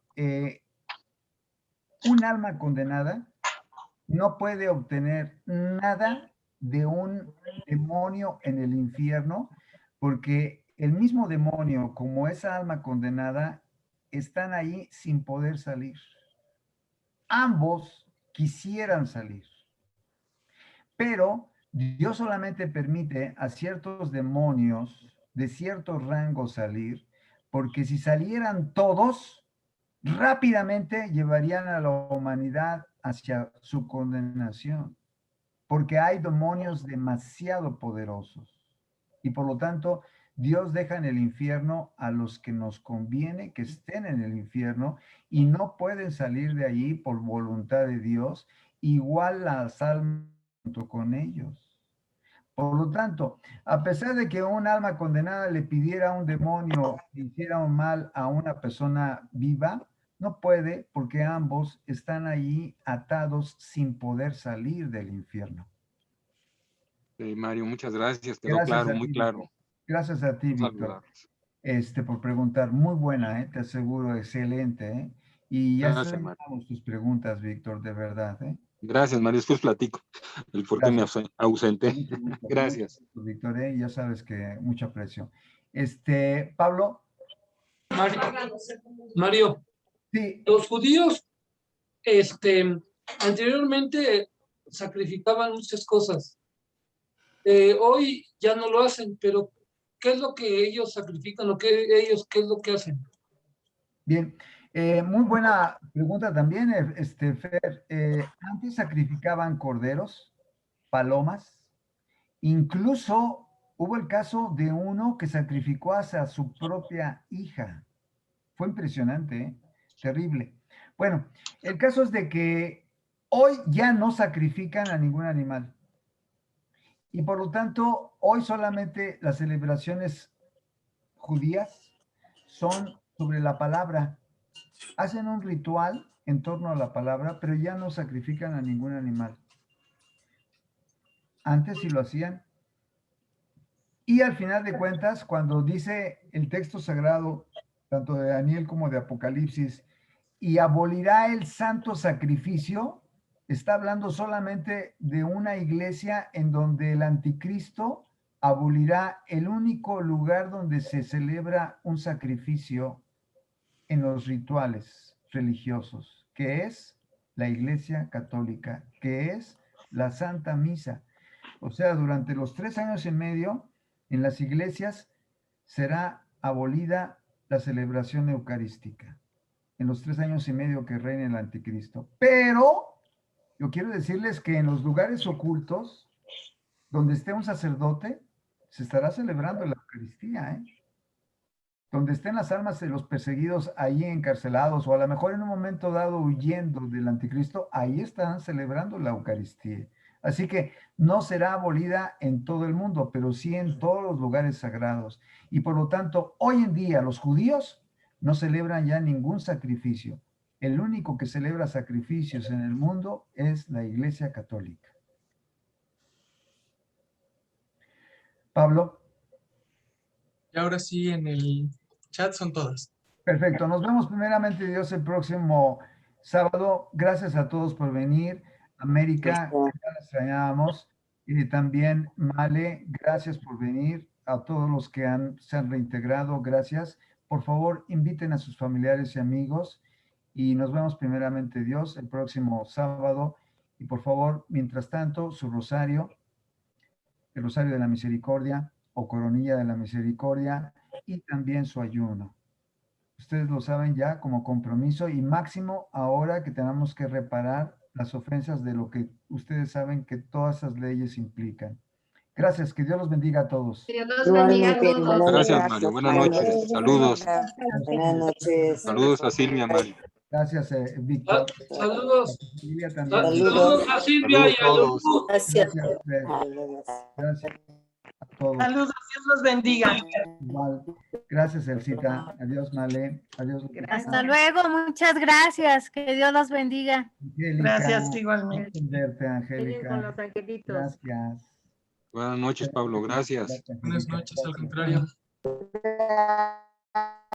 un alma condenada no puede obtener nada de un demonio en el infierno, porque el mismo demonio, como esa alma condenada, están ahí sin poder salir. Ambos quisieran salir, pero Dios solamente permite a ciertos demonios de cierto rango salir, porque si salieran todos, rápidamente llevarían a la humanidad hacia su condenación, porque hay demonios demasiado poderosos. Y por lo tanto, Dios deja en el infierno a los que nos conviene que estén en el infierno y no pueden salir de allí por voluntad de Dios, igual las almas junto con ellos. Por lo tanto, a pesar de que un alma condenada le pidiera a un demonio que hiciera un mal a una persona viva, no puede porque ambos están allí atados sin poder salir del infierno. Mario, muchas gracias, quedó Gracias claro, a muy ti, claro. Víctor. Gracias a ti, Un Víctor, saludo. por preguntar. Muy buena, te aseguro, excelente, Y ya Gracias, Mario. sabemos tus preguntas, Víctor, de verdad, Gracias, Mario, después platico el por qué me ausenté. Mucho gusto, Gracias. mucho gusto, Víctor, ya sabes que mucho aprecio. Pablo. Mario, sí. Los judíos anteriormente sacrificaban muchas cosas. Hoy ya no lo hacen, pero ¿qué es lo que ellos sacrifican o qué es lo que hacen? Bien, muy buena pregunta también, Fer. Antes sacrificaban corderos, palomas, incluso hubo el caso de uno que sacrificó hasta su propia hija. Fue impresionante, terrible. Bueno, el caso es de que hoy ya no sacrifican a ningún animal. Y por lo tanto, hoy solamente las celebraciones judías son sobre la palabra. Hacen un ritual en torno a la palabra, pero ya no sacrifican a ningún animal. Antes sí lo hacían. Y al final de cuentas, cuando dice el texto sagrado, tanto de Daniel como de Apocalipsis, y abolirá el santo sacrificio, está hablando solamente de una iglesia en donde el anticristo abolirá el único lugar donde se celebra un sacrificio en los rituales religiosos, que es la Iglesia Católica, que es la Santa Misa. O sea, durante los 3 años y medio, en las iglesias será abolida la celebración eucarística, en los 3 años y medio que reine el anticristo. Pero yo quiero decirles que en los lugares ocultos, donde esté un sacerdote, se estará celebrando la Eucaristía, Donde estén las almas de los perseguidos ahí encarcelados, o a lo mejor en un momento dado huyendo del anticristo, ahí estarán celebrando la Eucaristía. Así que no será abolida en todo el mundo, pero sí en todos los lugares sagrados. Y por lo tanto, hoy en día los judíos no celebran ya ningún sacrificio. El único que celebra sacrificios en el mundo es la Iglesia Católica. Pablo. Y ahora sí, en el chat son todas. Perfecto. Nos vemos primeramente Dios el próximo sábado. Gracias a todos por venir. América, ya la extrañábamos. Y también Male, gracias por venir. A todos los que se han reintegrado, gracias. Por favor, inviten a sus familiares y amigos. y nos vemos primeramente Dios el próximo sábado. Y por favor, mientras tanto, su rosario, el rosario de la misericordia o coronilla de la misericordia y también su ayuno. Ustedes lo saben ya como compromiso y máximo ahora que tenemos que reparar las ofensas de lo que ustedes saben que todas esas leyes implican. Gracias, que Dios los bendiga a todos. Dios los bendiga a todos. Gracias, Mario. Buenas noches. Saludos. Buenas noches. Saludos a Silvia, Mario. Gracias, Víctor. Saludos. Silvia también. Saludos a Silvia y a Saludos Lupo. Gracias. Gracias a todos. Saludos, Dios los bendiga. Igual. Gracias, Elcita. Adiós, Male. Adiós. Hasta luego, muchas gracias. Que Dios los bendiga. Angélica. Gracias igualmente. Verte, Siguen Angélica. con los angelitos. Gracias. Buenas noches, Pablo. Gracias. Buenas noches, al contrario.